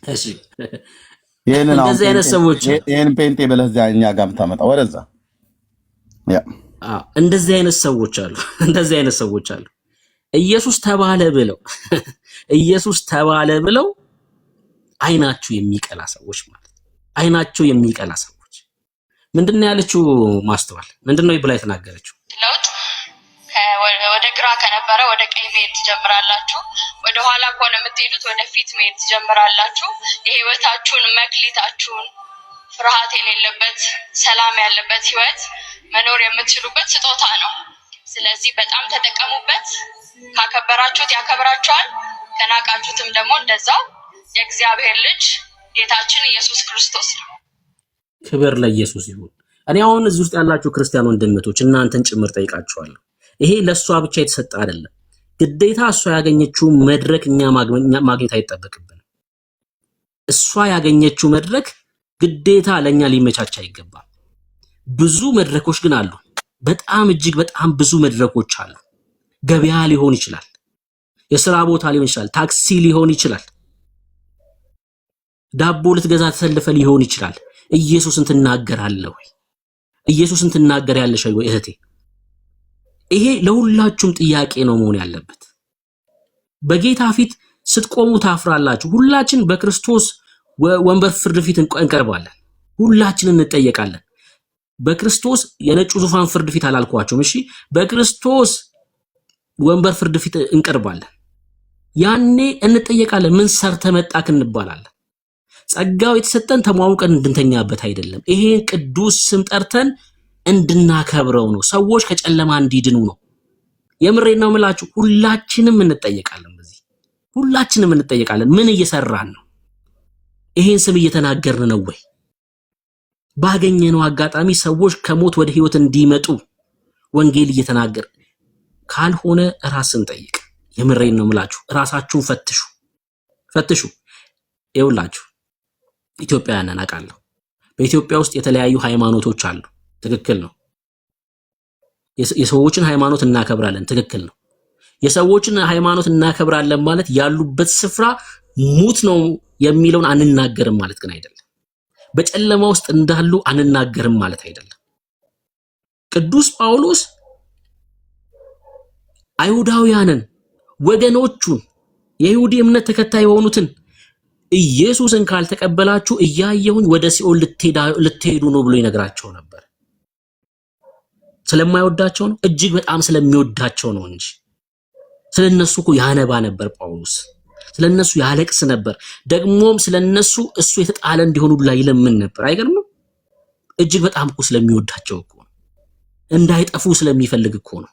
እሺ እንደዚህ አይነት ሰዎች ይሄን ፔንቴ ብለህ እኛ ጋር የምታመጣ ወደዛ እንደዚህ አይነት ሰዎች አሉ። እንደዚህ አይነት ሰዎች አሉ። ኢየሱስ ተባለ ብለው አይናችሁ የሚቀላ ሰዎች ማለት አይናቸው የሚቀላ ሰዎች ምንድነው ያለችው? ማስተዋል ምንድነው ብላ የተናገረችው? ለውጥ ወደ ግራ ከነበረ ወደ ቀኝ መሄድ ትጀምራላችሁ። ወደ ኋላ ከሆነ የምትሄዱት ወደ ፊት መሄድ ትጀምራላችሁ። የህይወታችሁን መክሊታችሁን ፍርሃት የሌለበት ሰላም ያለበት ህይወት መኖር የምትችሉበት ስጦታ ነው። ስለዚህ በጣም ተጠቀሙበት። ካከበራችሁት ያከብራችኋል፣ ከናቃችሁትም ደግሞ እንደዛው። የእግዚአብሔር ልጅ ጌታችን ኢየሱስ ክርስቶስ ነው። ክብር ለኢየሱስ ይሁን። እኔ አሁን እዚህ ውስጥ ያላችሁ ክርስቲያን ወንድሞች እናንተን ጭምር ጠይቃችኋለሁ። ይሄ ለሷ ብቻ የተሰጠ አይደለም። ግዴታ እሷ ያገኘችው መድረክ እኛ ማግኘት አይጠበቅብንም። እሷ ያገኘችው መድረክ ግዴታ ለኛ ሊመቻች አይገባም። ብዙ መድረኮች ግን አሉ። በጣም እጅግ በጣም ብዙ መድረኮች አሉ። ገበያ ሊሆን ይችላል፣ የሥራ ቦታ ሊሆን ይችላል፣ ታክሲ ሊሆን ይችላል፣ ዳቦ ልትገዛ ተሰልፈ ሊሆን ይችላል። ኢየሱስን ትናገራለህ ወይ? ኢየሱስን ትናገሪያለሽ ወይ እህቴ? ይሄ ለሁላችሁም ጥያቄ ነው መሆን ያለበት። በጌታ ፊት ስትቆሙ ታፍራላችሁ። ሁላችን በክርስቶስ ወንበር ፍርድ ፊት እንቀርባለን። ሁላችን እንጠየቃለን። በክርስቶስ የነጩ ዙፋን ፍርድ ፊት አላልኳችሁም? እሺ፣ በክርስቶስ ወንበር ፍርድ ፊት እንቀርባለን። ያኔ እንጠየቃለን። ምን ሰርተ መጣክ እንባላለን። ጸጋው የተሰጠን ተሟውቀን እንድንተኛበት አይደለም። ይሄን ቅዱስ ስም ጠርተን እንድናከብረው ነው። ሰዎች ከጨለማ እንዲድኑ ነው። የምሬን ነው የምላችሁ። ሁላችንም እንጠየቃለን። በዚህ ሁላችንም እንጠየቃለን። ምን እየሰራን ነው? ይሄን ስም እየተናገርን ነው ወይ? ባገኘነው አጋጣሚ ሰዎች ከሞት ወደ ህይወት እንዲመጡ ወንጌል እየተናገር ካልሆነ ራስን ጠይቅ። የምሬን ነው የምላችሁ። ራሳችሁን ፈትሹ። ይኸውላችሁ ኢትዮጵያውያንን አውቃለሁ። በኢትዮጵያ ውስጥ የተለያዩ ሃይማኖቶች አሉ። ትክክል ነው። የሰዎችን ሃይማኖት እናከብራለን። ትክክል ነው። የሰዎችን ሃይማኖት እናከብራለን ማለት ያሉበት ስፍራ ሙት ነው የሚለውን አንናገርም ማለት ግን አይደለም። በጨለማ ውስጥ እንዳሉ አንናገርም ማለት አይደለም። ቅዱስ ጳውሎስ አይሁዳውያንን ወገኖቹን የይሁዲ እምነት ተከታይ የሆኑትን ኢየሱስን ካልተቀበላችሁ እያየሁኝ ወደ ሲኦል ልትሄዱ ነው ብሎ ይነግራቸው ነበር። ስለማይወዳቸው ነው? እጅግ በጣም ስለሚወዳቸው ነው እንጂ። ስለነሱ እኮ ያነባ ነበር ጳውሎስ። ስለነሱ ያለቅስ ነበር። ደግሞም ስለነሱ እሱ የተጣለ እንዲሆኑ ላይ ይለምን ነበር። አይገርምም? እጅግ በጣም እኮ ስለሚወዳቸው እኮ ነው። እንዳይጠፉ ስለሚፈልግ እኮ ነው።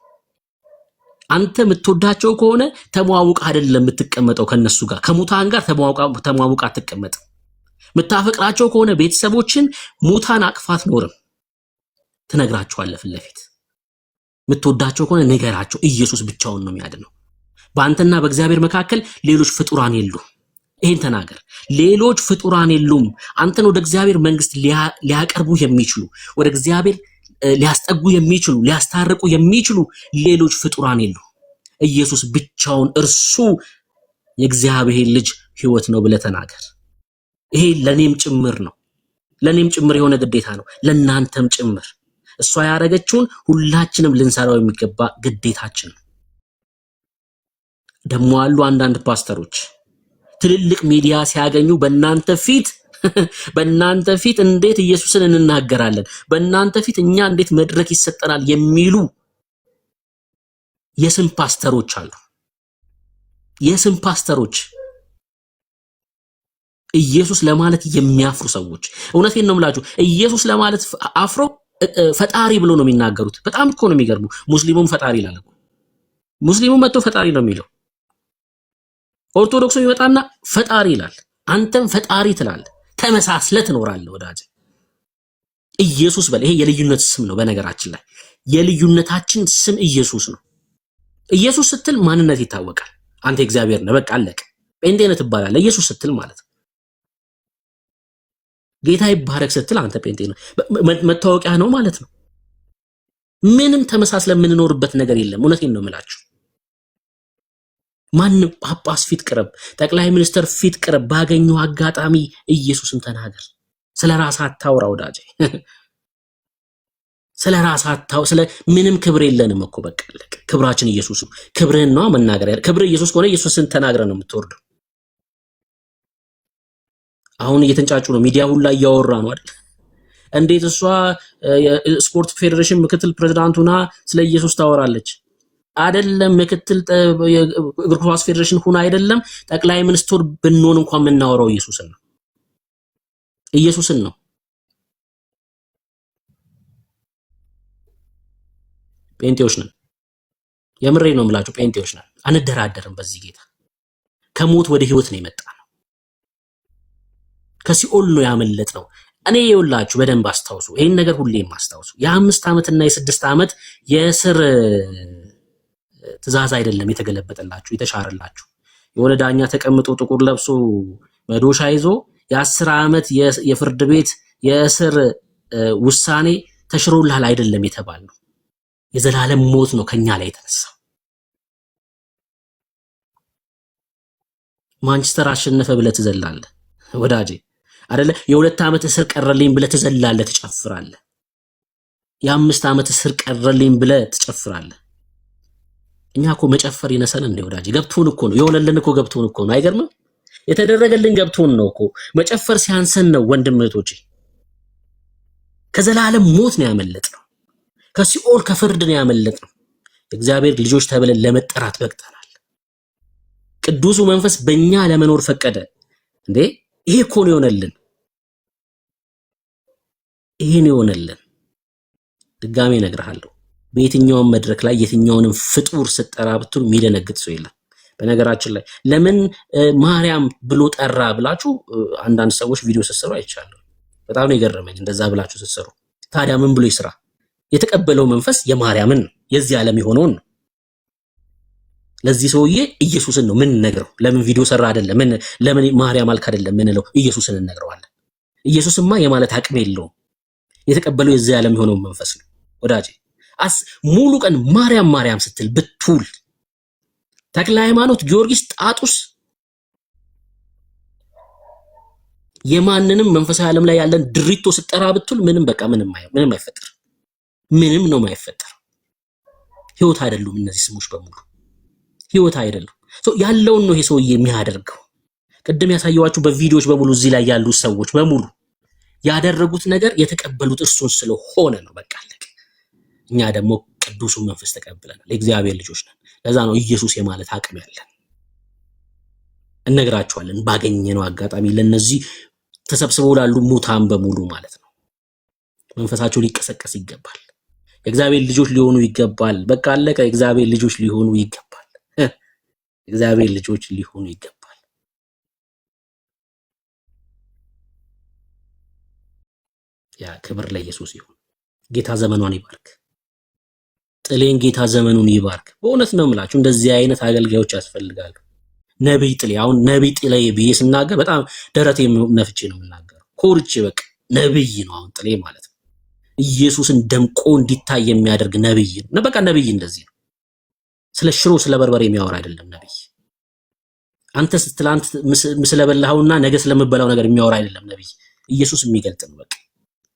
አንተ የምትወዳቸው ከሆነ ተሟውቃ አይደለም የምትቀመጠው ከነሱ ጋር። ከሙታን ጋር ተሟውቃ አትቀመጥ። የምታፈቅራቸው ከሆነ ቤተሰቦችን ሙታን አቅፋት ኖርም ትነግራቸዋለህ ፊት ለፊት። የምትወዳቸው ከሆነ ንገራቸው። ኢየሱስ ብቻውን ነው የሚያድነው። በአንተና በእግዚአብሔር መካከል ሌሎች ፍጡራን የሉም። ይሄን ተናገር። ሌሎች ፍጡራን የሉም። አንተን ወደ እግዚአብሔር መንግስት ሊያቀርቡ የሚችሉ ወደ እግዚአብሔር ሊያስጠጉ የሚችሉ ሊያስታርቁ የሚችሉ ሌሎች ፍጡራን የሉም። ኢየሱስ ብቻውን እርሱ የእግዚአብሔር ልጅ ህይወት ነው ብለህ ተናገር። ይሄ ለኔም ጭምር ነው። ለኔም ጭምር የሆነ ግዴታ ነው፣ ለናንተም ጭምር። እሷ ያረገችውን ሁላችንም ልንሰራው የሚገባ ግዴታችን ነው። ደሞ አሉ አንዳንድ ፓስተሮች ትልልቅ ሚዲያ ሲያገኙ በእናንተ ፊት እንዴት ኢየሱስን እንናገራለን፣ በእናንተ ፊት እኛ እንዴት መድረክ ይሰጠናል የሚሉ የስም ፓስተሮች አሉ። የስም ፓስተሮች ኢየሱስ ለማለት የሚያፍሩ ሰዎች። እውነቴን ነው የምላችሁ። ኢየሱስ ለማለት አፍሮ ፈጣሪ ብሎ ነው የሚናገሩት። በጣም እኮ ነው የሚገርሙ። ሙስሊሙም ፈጣሪ ይላል እኮ። ሙስሊሙም መጥቶ ፈጣሪ ነው የሚለው። ኦርቶዶክሱ ይመጣና ፈጣሪ ይላል። አንተም ፈጣሪ ትላለህ፣ ተመሳስለህ ትኖራለህ ወዳጅ። ኢየሱስ በል። ይሄ የልዩነት ስም ነው። በነገራችን ላይ የልዩነታችን ስም ኢየሱስ ነው። ኢየሱስ ስትል ማንነት ይታወቃል። አንተ እግዚአብሔር ነህ፣ በቃ አለቀ። ጴንጤ ነህ ትባላለህ ኢየሱስ ስትል ማለት ነው። ጌታ ይባረክ ስትል አንተ ጴንጤ ነህ፣ መታወቂያ ነው ማለት ነው። ምንም ተመሳስለን የምንኖርበት ነገር የለም። እውነቴን ነው የምላችሁ። ማንም ጳጳስ ፊት ቅረብ፣ ጠቅላይ ሚኒስትር ፊት ቅረብ፣ ባገኘው አጋጣሚ ኢየሱስን ተናገር። ስለ ራስህ አታውራ ወዳጄ። ስለ ራስህ አታው ስለ ምንም ክብር የለንም እኮ በቃ አለቀ። ክብራችን ኢየሱስ ነው። ክብርህን ነው መናገር ያለ። ክብር ኢየሱስ ከሆነ ኢየሱስን ተናግረህ ነው የምትወርደው። አሁን እየተንጫጩ ነው፣ ሚዲያ ሁላ እያወራ ነው አይደል? እንዴት እሷ ስፖርት ፌዴሬሽን ምክትል ፕሬዝዳንቱና ስለ ኢየሱስ ታወራለች? አይደለም ምክትል እግር ኳስ ፌዴሬሽን ሁና አይደለም ጠቅላይ ሚኒስትር ብንሆን እንኳን የምናወራው ኢየሱስን ነው። ኢየሱስን ነው። ጴንጤዎች ነን። የምሬ ነው የምላችሁ፣ ጴንጤዎች ነን። አንደራደርም በዚህ ጌታ። ከሞት ወደ ህይወት ነው የመጣ ነው። ከሲኦል ነው ያመለጥ ነው። እኔ የውላችሁ በደንብ አስታውሱ፣ ይሄን ነገር ሁሌም አስታውሱ። የ5 ዓመትና የ6 ዓመት የእስር ትእዛዝ አይደለም የተገለበጠላችሁ የተሻረላችሁ። የሆነ ዳኛ ተቀምጦ ጥቁር ለብሶ መዶሻ ይዞ የ10 ዓመት የፍርድ ቤት የእስር ውሳኔ ተሽሮልሃል አይደለም የተባልነው። የዘላለም ሞት ነው ከኛ ላይ የተነሳው። ማንቸስተር አሸነፈ ብለህ ትዘላለህ ወዳጄ አይደለ? የ2 ዓመት እስር ቀረልኝ ብለህ ትዘላለህ፣ ትጨፍራለህ። የ5 ዓመት እስር ቀረልኝ ብለህ ትጨፍራለህ። እኛ እኮ መጨፈር ይነሰን እንደ ወዳጄ ገብቶን እኮ ነው የሆነልን እኮ ገብቶን እኮ ነው። አይገርምም? የተደረገልን ገብቶን ነው እኮ። መጨፈር ሲያንሰን ነው ወንድም እህቶቼ። ከዘላለም ሞት ነው ያመለጥነው። ከሲኦል ከፍርድ ነው ያመለጥነው። እግዚአብሔር ልጆች ተብለን ለመጠራት በቅተናል። ቅዱሱ መንፈስ በእኛ ለመኖር ፈቀደ። እንዴ ይሄ እኮ ነው የሆነልን። ይሄ ነው የሆነልን። ድጋሜ እነግርሃለሁ፣ በየትኛውም መድረክ ላይ የትኛውንም ፍጡር ስጠራ ብትሉ የሚደነግጥ ሰው የለም። በነገራችን ላይ ለምን ማርያም ብሎ ጠራ ብላችሁ አንዳንድ ሰዎች ቪዲዮ ስትሰሩ አይቻለሁ። በጣም ነው የገረመኝ እንደዛ ብላችሁ ስትሰሩ። ታዲያ ምን ብሎ ይስራ? የተቀበለው መንፈስ የማርያምን ነው፣ የዚህ ዓለም የሆነውን ነው። ለዚህ ሰውዬ ኢየሱስን ነው ምን ነግረው። ለምን ቪዲዮ ሰራ አይደለም፣ ለምን ማርያም አልክ አይደለም ምንለው፣ ኢየሱስን እንነግረዋለን። ኢየሱስማ የማለት አቅም የለውም። የተቀበለው የዚህ ዓለም የሆነውን መንፈስ ነው ወዳጄ። ሙሉ ቀን ማርያም ማርያም ስትል ብትውል፣ ተክለ ሃይማኖት፣ ጊዮርጊስ፣ ጣጡስ የማንንም መንፈሳዊ ዓለም ላይ ያለን ድሪቶ ስጠራ ብትውል ምንም በቃ ምንም አይፈጠር። ምንም ነው የማይፈጠር። ህይወት አይደሉም እነዚህ ስሞች በሙሉ ህይወት አይደሉም። ያለውን ነው ይሄ ሰውዬ የሚያደርገው። ቅድም ያሳየዋችሁ በቪዲዮዎች በሙሉ እዚህ ላይ ያሉ ሰዎች በሙሉ ያደረጉት ነገር የተቀበሉት እርሱን ስለሆነ ነው። በቃ አለቀ። እኛ ደግሞ ቅዱሱን መንፈስ ተቀብለናል። የእግዚአብሔር ልጆች ነን። ለዛ ነው ኢየሱስ የማለት አቅም ያለን። እነግራችኋለን ባገኘነው አጋጣሚ ለነዚህ ተሰብስበው ላሉ ሙታን በሙሉ ማለት ነው። መንፈሳቸው ሊቀሰቀስ ይገባል። የእግዚአብሔር ልጆች ሊሆኑ ይገባል። በቃ አለቀ። የእግዚአብሔር ልጆች ሊሆኑ ይገባል። እግዚአብሔር ልጆች ሊሆኑ ይገባል። ያ ክብር ለኢየሱስ ይሁን። ጌታ ዘመኗን ይባርክ። ጥሌን ጌታ ዘመኑን ይባርክ። በእውነት ነው የምላችሁ እንደዚህ አይነት አገልጋዮች ያስፈልጋሉ። ነብይ ጥሌ፣ አሁን ነብይ ጥሌ ብዬ ስናገር በጣም ደረቴ ነፍቼ ነው የምናገረው። ኮርቼ በቃ ነብይ ነው አሁን ጥሌ ማለት ነው። ኢየሱስን ደምቆ እንዲታይ የሚያደርግ ነብይ ነው። በቃ ነብይ እንደዚህ ነው። ስለ ሽሮ ስለ በርበሬ የሚያወራ አይደለም ነብይ። አንተ ትላንት ስለበላኸውና ነገ ስለምበላው ነገር የሚያወራ አይደለም ነብይ። ኢየሱስ የሚገልጥ ነው። በቃ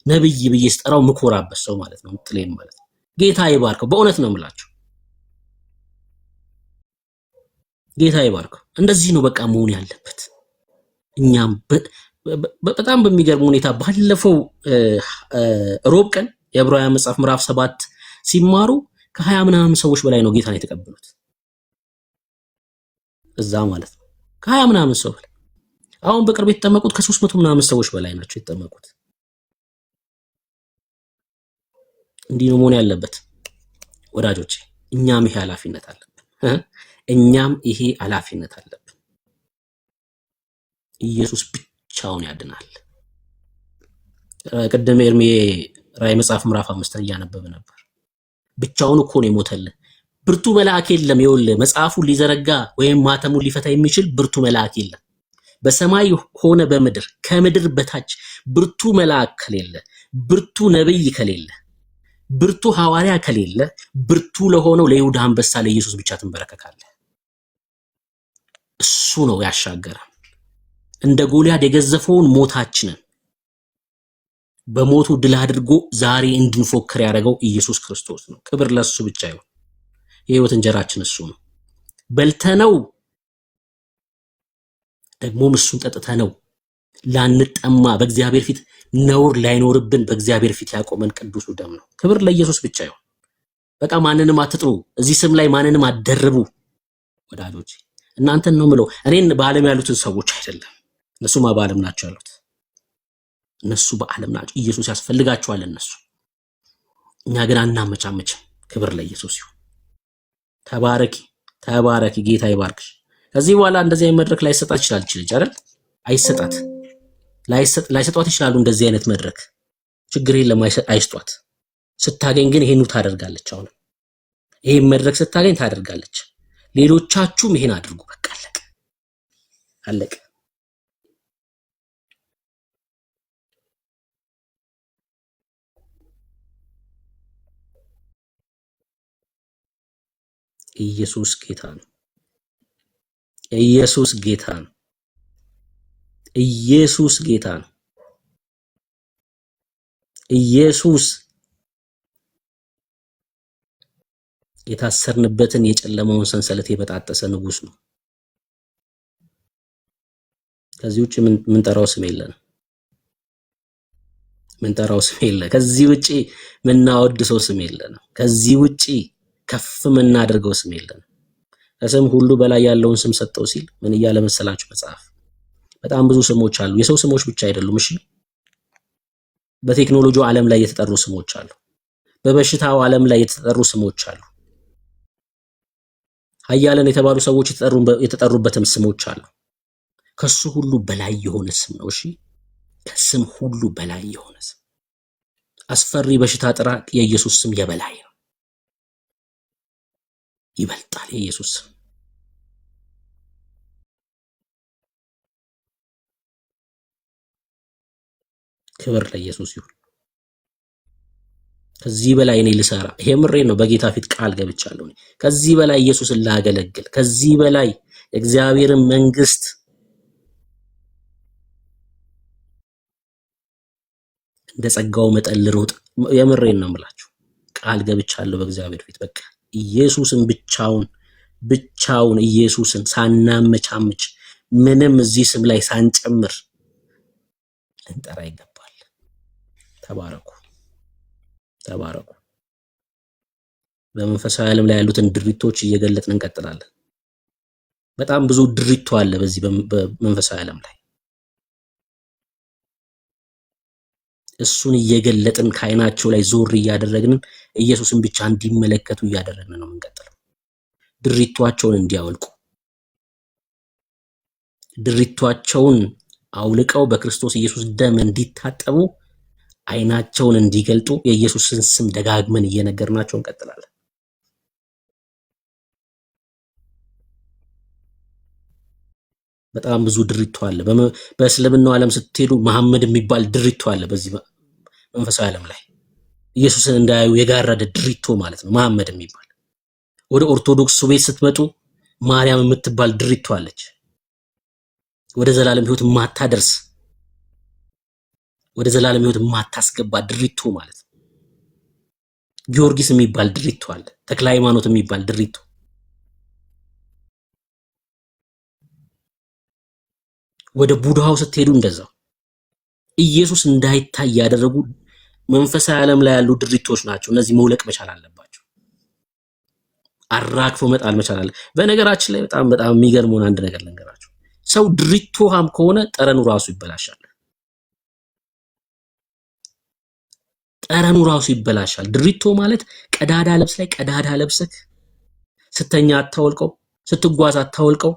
ነብይ ብዬ ስጠራው ምኮራበት ሰው ማለት ነው ጥሌም ማለት ነው። ጌታ ይባርከው። በእውነት ነው የምላችሁ ጌታ ይባርከው። እንደዚህ ነው በቃ መሆን ያለበት። እኛም በጣም በሚገርም ሁኔታ ባለፈው ሮብ ቀን የዕብራውያን መጽሐፍ ምዕራፍ 7 ሲማሩ ከ20 ምናምን ሰዎች በላይ ነው ጌታን የተቀበሉት እዛ ማለት ነው። ከ20 ምናምን ሰው በላይ። አሁን በቅርብ የተጠመቁት ከ300 ምናምን ሰዎች በላይ ናቸው የተጠመቁት። እንዲህ ነው መሆን ያለበት ወዳጆቼ። እኛም ይሄ ኃላፊነት አለብን። እኛም ይሄ ኃላፊነት አለብን። ኢየሱስ ብቻውን ያድናል። ቅድም ኤርሜ ራዕይ መጽሐፍ ምዕራፍ 5 እያነበበ ነበር። ብቻውን እኮ ነው የሞተልህ። ብርቱ መልአክ የለም። ይኸውልህ መጽሐፉን ሊዘረጋ ወይም ማተሙን ሊፈታ የሚችል ብርቱ መልአክ የለም። በሰማይ ሆነ በምድር ከምድር በታች ብርቱ መልአክ ከሌለ፣ ብርቱ ነብይ ከሌለ፣ ብርቱ ሐዋርያ ከሌለ፣ ብርቱ ለሆነው ለይሁዳ አንበሳ ለኢየሱስ ብቻ ትንበረከካለህ። እሱ ነው ያሻገረ። እንደ ጎልያድ የገዘፈውን ሞታችንን በሞቱ ድል አድርጎ ዛሬ እንድንፎክር ያደረገው ኢየሱስ ክርስቶስ ነው። ክብር ለሱ ብቻ ይሁን። የህይወት እንጀራችን እሱ ነው። በልተነው ደግሞም እሱን ጠጥተነው ላንጠማ በእግዚአብሔር ፊት ነውር ላይኖርብን በእግዚአብሔር ፊት ያቆመን ቅዱሱ ደም ነው። ክብር ለኢየሱስ ብቻ ይሁን። በቃ ማንንም አትጥሩ። እዚህ ስም ላይ ማንንም አትደርቡ ወዳጆች። እናንተን ነው ምለው፣ እኔን በዓለም ያሉትን ሰዎች አይደለም። እነሱማ በዓለም ናቸው ያሉት። እነሱ በዓለም ናቸው። ኢየሱስ ያስፈልጋቸዋል እነሱ። እኛ ግን አናመቻመችም። ክብር ለኢየሱስ ይሁን። ተባረኪ ተባረኪ። ጌታ ይባርክሽ። ከዚህ በኋላ እንደዚህ አይነት መድረክ ላይሰጣት ይችላል ልጅ አይደል? አይሰጣት ላይሰጧት ይችላሉ እንደዚህ አይነት መድረክ። ችግር የለም አይስጧት። ስታገኝ ግን ይሄኑ ታደርጋለች። አሁን ይሄን መድረክ ስታገኝ ታደርጋለች። ሌሎቻችሁም ይሄን አድርጉ። በቃ አለቀ አለቀ። ኢየሱስ ጌታ ነው። ኢየሱስ ጌታ ነው። ኢየሱስ ጌታ ነው። ኢየሱስ የታሰርንበትን የጨለማውን ሰንሰለት የበጣጠሰ ንጉስ ነው። ከዚህ ውጪ ምን ጠራው ስም የለንም። ምን ጠራው ስም የለ። ከዚህ ውጪ ምናወድሰው ስም የለንም። ከዚህ ውጪ ከፍ ምናደርገው ስም የለንም። ከስም ሁሉ በላይ ያለውን ስም ሰጠው ሲል ምን እያለ መሰላችሁ መጽሐፍ? በጣም ብዙ ስሞች አሉ። የሰው ስሞች ብቻ አይደሉም። እሺ፣ በቴክኖሎጂው ዓለም ላይ የተጠሩ ስሞች አሉ። በበሽታው ዓለም ላይ የተጠሩ ስሞች አሉ። ኃያላን የተባሉ ሰዎች የተጠሩበትም ስሞች አሉ። ከሱ ሁሉ በላይ የሆነ ስም ነው። እሺ፣ ከስም ሁሉ በላይ የሆነ ስም። አስፈሪ በሽታ ጥራ፣ የኢየሱስ ስም የበላይ ነው። ይበልጣል የኢየሱስ ስም። ክብር ለኢየሱስ ይሁን። ከዚህ በላይ እኔ ልሰራ፣ ይሄ ምሬን ነው፣ በጌታ ፊት ቃል ገብቻለሁ። ከዚህ በላይ ኢየሱስን ላገለግል፣ ከዚህ በላይ የእግዚአብሔርን መንግስት እንደ ጸጋው መጠን ልሮጥ፣ የምሬን ነው የምላችሁ። ቃል ገብቻለሁ በእግዚአብሔር ፊት። በቃ ኢየሱስን ብቻውን ኢየሱስን ሳናመቻምች ምንም እዚህ ስም ላይ ሳንጨምር ልንጠራ ይገባል። ተባረኩ ተባረኩ። በመንፈሳዊ ዓለም ላይ ያሉትን ድሪቶች እየገለጥን እንቀጥላለን። በጣም ብዙ ድሪቶ አለ በዚህ በመንፈሳዊ ዓለም ላይ። እሱን እየገለጥን ከዓይናቸው ላይ ዞር እያደረግን ኢየሱስን ብቻ እንዲመለከቱ እያደረግን ነው የምንቀጥለው። ድሪቷቸውን እንዲያወልቁ፣ ድሪቷቸውን አውልቀው በክርስቶስ ኢየሱስ ደም እንዲታጠቡ፣ ዓይናቸውን እንዲገልጡ የኢየሱስን ስም ደጋግመን እየነገርናቸው እንቀጥላለን። በጣም ብዙ ድሪቶ አለ። በእስልምናው ዓለም ስትሄዱ መሐመድ የሚባል ድሪቶ አለ። በዚህ መንፈሳዊ ዓለም ላይ ኢየሱስን እንዳያዩ የጋረደ ድሪቶ ማለት ነው መሐመድ የሚባል። ወደ ኦርቶዶክስ ቤት ስትመጡ ማርያም የምትባል ድሪቶ አለች። ወደ ዘላለም ሕይወት ማታደርስ፣ ወደ ዘላለም ሕይወት ማታስገባ ድሪቶ ማለት ነው። ጊዮርጊስ የሚባል ድሪቶ አለ። ተክለ ሃይማኖት የሚባል ድሪቶ። ወደ ቡድሃው ስትሄዱ እንደዛው ኢየሱስ እንዳይታይ ያደረጉ መንፈሳዊ ዓለም ላይ ያሉ ድሪቶች ናቸው። እነዚህ መውለቅ መቻል አለባቸው። አራግፎ መጣል መቻል አለ። በነገራችን ላይ በጣም የሚገርመው አንድ ነገር ልንገራችሁ። ሰው ድሪቶሃም ከሆነ ጠረኑ ራሱ ይበላሻል። ጠረኑ ራሱ ይበላሻል። ድሪቶ ማለት ቀዳዳ ልብስ ላይ ቀዳዳ ለብሰክ ስተኛ አታወልቀው፣ ስትጓዝ አታወልቀው።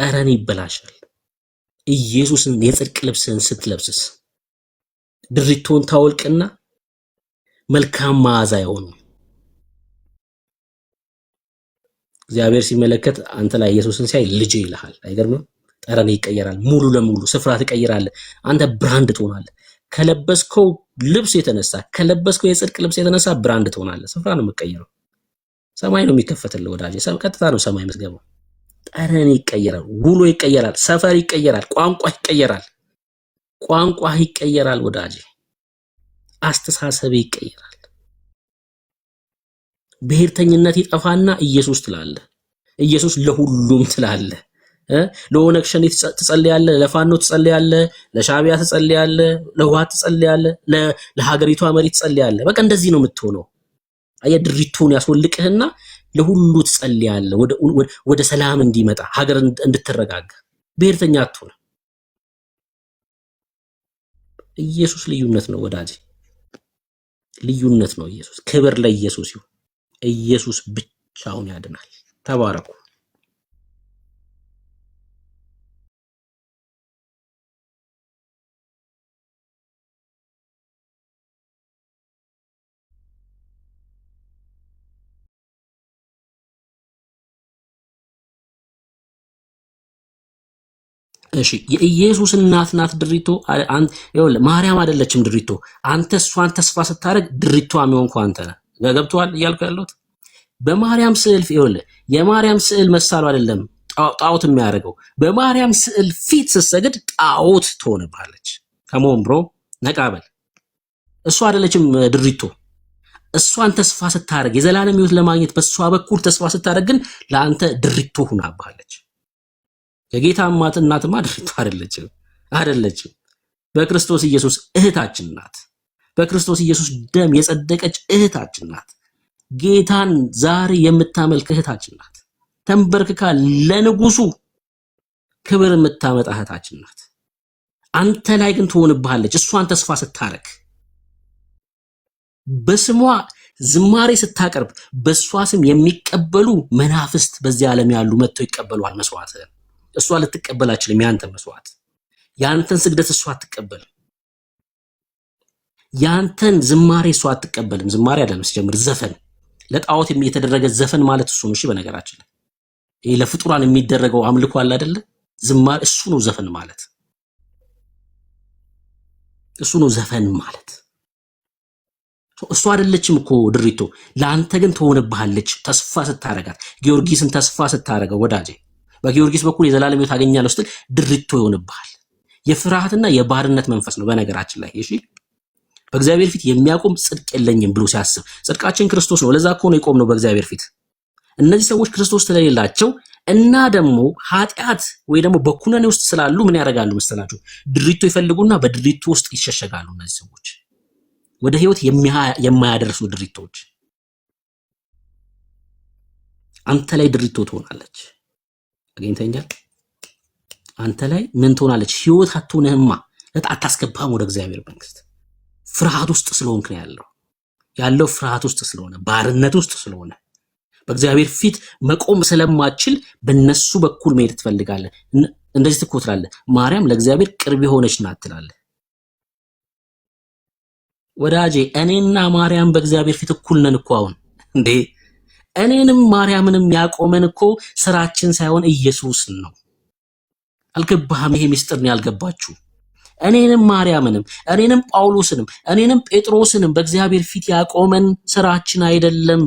ጠረን ይበላሻል። ኢየሱስን የጽድቅ ልብስን ስትለብስስ ድሪቶን ታወልቅና መልካም መዓዛ ይሆኑ። እግዚአብሔር ሲመለከት አንተ ላይ ኢየሱስን ሲያይ ልጅ ይልሃል። አይገርምም? ጠረን ይቀየራል። ሙሉ ለሙሉ ስፍራ ትቀይራለህ። አንተ ብራንድ ትሆናለህ። ከለበስከው ልብስ የተነሳ ከለበስከው የጽድቅ ልብስ የተነሳ ብራንድ ትሆናለህ። ስፍራ ነው የምትቀይረው። ሰማይ ነው የሚከፈትልህ ወዳጄ። ቀጥታ ነው ሰማይ የምትገባው። ጠረን ይቀየራል። ውሎ ይቀየራል። ሰፈር ይቀየራል። ቋንቋ ይቀየራል። ቋንቋ ይቀየራል ወዳጄ። አስተሳሰብ ይቀየራል። ብሔርተኝነት ይጠፋና ኢየሱስ ትላለህ። ኢየሱስ ለሁሉም ትላለህ። ለኦነግ ሸኔ ትጸልያለህ፣ ለፋኖ ትጸልያለህ፣ ለሻዕቢያ ትጸልያለህ፣ ለህወሓት ትጸልያለህ፣ ለሀገሪቷ መሪ ትጸልያለህ። በቃ እንደዚህ ነው የምትሆነው። አየህ ድሪቱን ያስወልቅህና ለሁሉ ትጸልያለህ፣ ወደ ሰላም እንዲመጣ ሀገር እንድትረጋጋ። ብሔርተኛ አትሆን። ኢየሱስ ልዩነት ነው ወዳጄ፣ ልዩነት ነው ኢየሱስ። ክብር ለኢየሱስ ይሁን። ኢየሱስ ብቻውን ያድናል። ተባረኩ። እሺ የኢየሱስ እናት ናት ድሪቶ። ይኸውልህ ማርያም አይደለችም ድሪቶ። አንተ እሷን ተስፋ ስታደርግ ድሪቶ የሚሆንኩ አንተ ነህ። ገብቶሃል እያልኩ ያለሁት? በማርያም ስዕል ይኸውልህ የማርያም ስዕል መሳሉ አይደለም ጣዖት የሚያደርገው። በማርያም ስዕል ፊት ስትሰግድ ጣዖት ትሆንብሃለች። ከመሆን ብሮ ነቃበል። እሷ አይደለችም ድሪቶ። እሷን ተስፋ ስታደርግ የዘላለም ሕይወት ለማግኘት በእሷ በኩል ተስፋ ስታደርግ ግን ለአንተ ድሪቶ ሆናብሃለች። የጌታ እናትማ ድሪቶ አይደለችም። በክርስቶስ ኢየሱስ እህታችን ናት። በክርስቶስ ኢየሱስ ደም የጸደቀች እህታችን ናት። ጌታን ዛሬ የምታመልክ እህታችን ናት። ተንበርክካ ለንጉሱ ክብር የምታመጣ እህታችን ናት። አንተ ላይ ግን ትሆንብሃለች። እሷን ተስፋ ስታረክ በስሟ ዝማሬ ስታቀርብ በእሷ ስም የሚቀበሉ መናፍስት በዚህ ዓለም ያሉ መጥተው ይቀበሏል መስዋዕትህን። እሷ ልትቀበል አትችልም። ያንተ መስዋዕት ያንተን ስግደት እሷ አትቀበልም። ያንተን ዝማሬ እሷ አትቀበልም። ዝማሬ አይደለም ሲጀምር ዘፈን፣ ለጣዖት የተደረገ ዘፈን ማለት እሱ ነው። እሺ በነገራችን ላይ ይሄ ለፍጡራን የሚደረገው አምልኮ አለ አይደለ? ዝማሬ እሱ ነው። ዘፈን ማለት እሱ ነው። ዘፈን ማለት እሷ አይደለችም እኮ ድሪቶ። ለአንተ ግን ትሆንብሃለች ተስፋ ስታረጋት። ጊዮርጊስን ተስፋ ስታረገው ወዳጄ በጊዮርጊስ በኩል የዘላለም ሕይወት አገኛለሁ ስትል ድሪቶ ይሆንብሃል። የፍርሃትና የባርነት መንፈስ ነው በነገራችን ላይ። እሺ በእግዚአብሔር ፊት የሚያቆም ጽድቅ የለኝም ብሎ ሲያስብ፣ ጽድቃችን ክርስቶስ ነው። ለዛ እኮ ነው የቆምነው በእግዚአብሔር ፊት። እነዚህ ሰዎች ክርስቶስ ስለሌላቸው እና ደግሞ ኃጢአት ወይ ደግሞ በኩነኔ ውስጥ ስላሉ ምን ያደርጋሉ መሰላችሁ? ድሪቶ ይፈልጉና በድሪቶ ውስጥ ይሸሸጋሉ። እነዚህ ሰዎች ወደ ሕይወት የማያደርሱ ድሪቶች። አንተ ላይ ድሪቶ ትሆናለች። አገኝተኛል። አንተ ላይ ምን ትሆናለች? ሕይወት አትሆንህማ። አታስገባም ወደ እግዚአብሔር መንግስት። ፍርሃት ውስጥ ስለሆንክ ነው ያለው ፍርሃት ውስጥ ስለሆነ፣ ባርነት ውስጥ ስለሆነ በእግዚአብሔር ፊት መቆም ስለማችል በነሱ በኩል መሄድ ትፈልጋለህ። እንደዚህ ትኮትላለህ። ማርያም ለእግዚአብሔር ቅርብ የሆነች ናት ትላለህ። ወዳጄ እኔና ማርያም በእግዚአብሔር ፊት እኩል ነን እኮ አሁን እንዴ። እኔንም ማርያምንም ያቆመን እኮ ስራችን ሳይሆን ኢየሱስን ነው። አልገባህም? ይሄ ምስጢር ነው ያልገባችሁ። እኔንም ማርያምንም እኔንም ጳውሎስንም እኔንም ጴጥሮስንም በእግዚአብሔር ፊት ያቆመን ስራችን አይደለም፣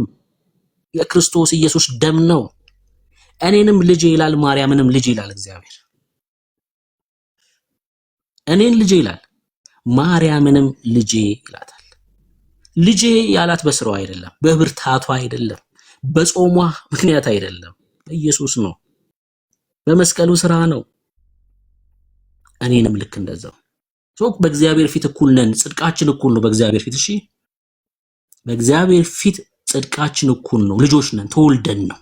የክርስቶስ ኢየሱስ ደም ነው። እኔንም ልጄ ይላል፣ ማርያምንም ልጄ ይላል እግዚአብሔር። እኔን ልጄ ይላል፣ ማርያምንም ልጄ ይላታል። ልጄ ያላት በስራው አይደለም፣ በብርታቷ አይደለም፣ በጾሟ ምክንያት አይደለም፣ ኢየሱስ ነው፣ በመስቀሉ ስራ ነው። እኔንም ልክ እንደዛው በእግዚአብሔር ፊት እኩል ነን። ጽድቃችን እኩል ነው በእግዚአብሔር ፊት። እሺ በእግዚአብሔር ፊት ጽድቃችን እኩል ነው። ልጆች ነን፣ ተወልደን ነው።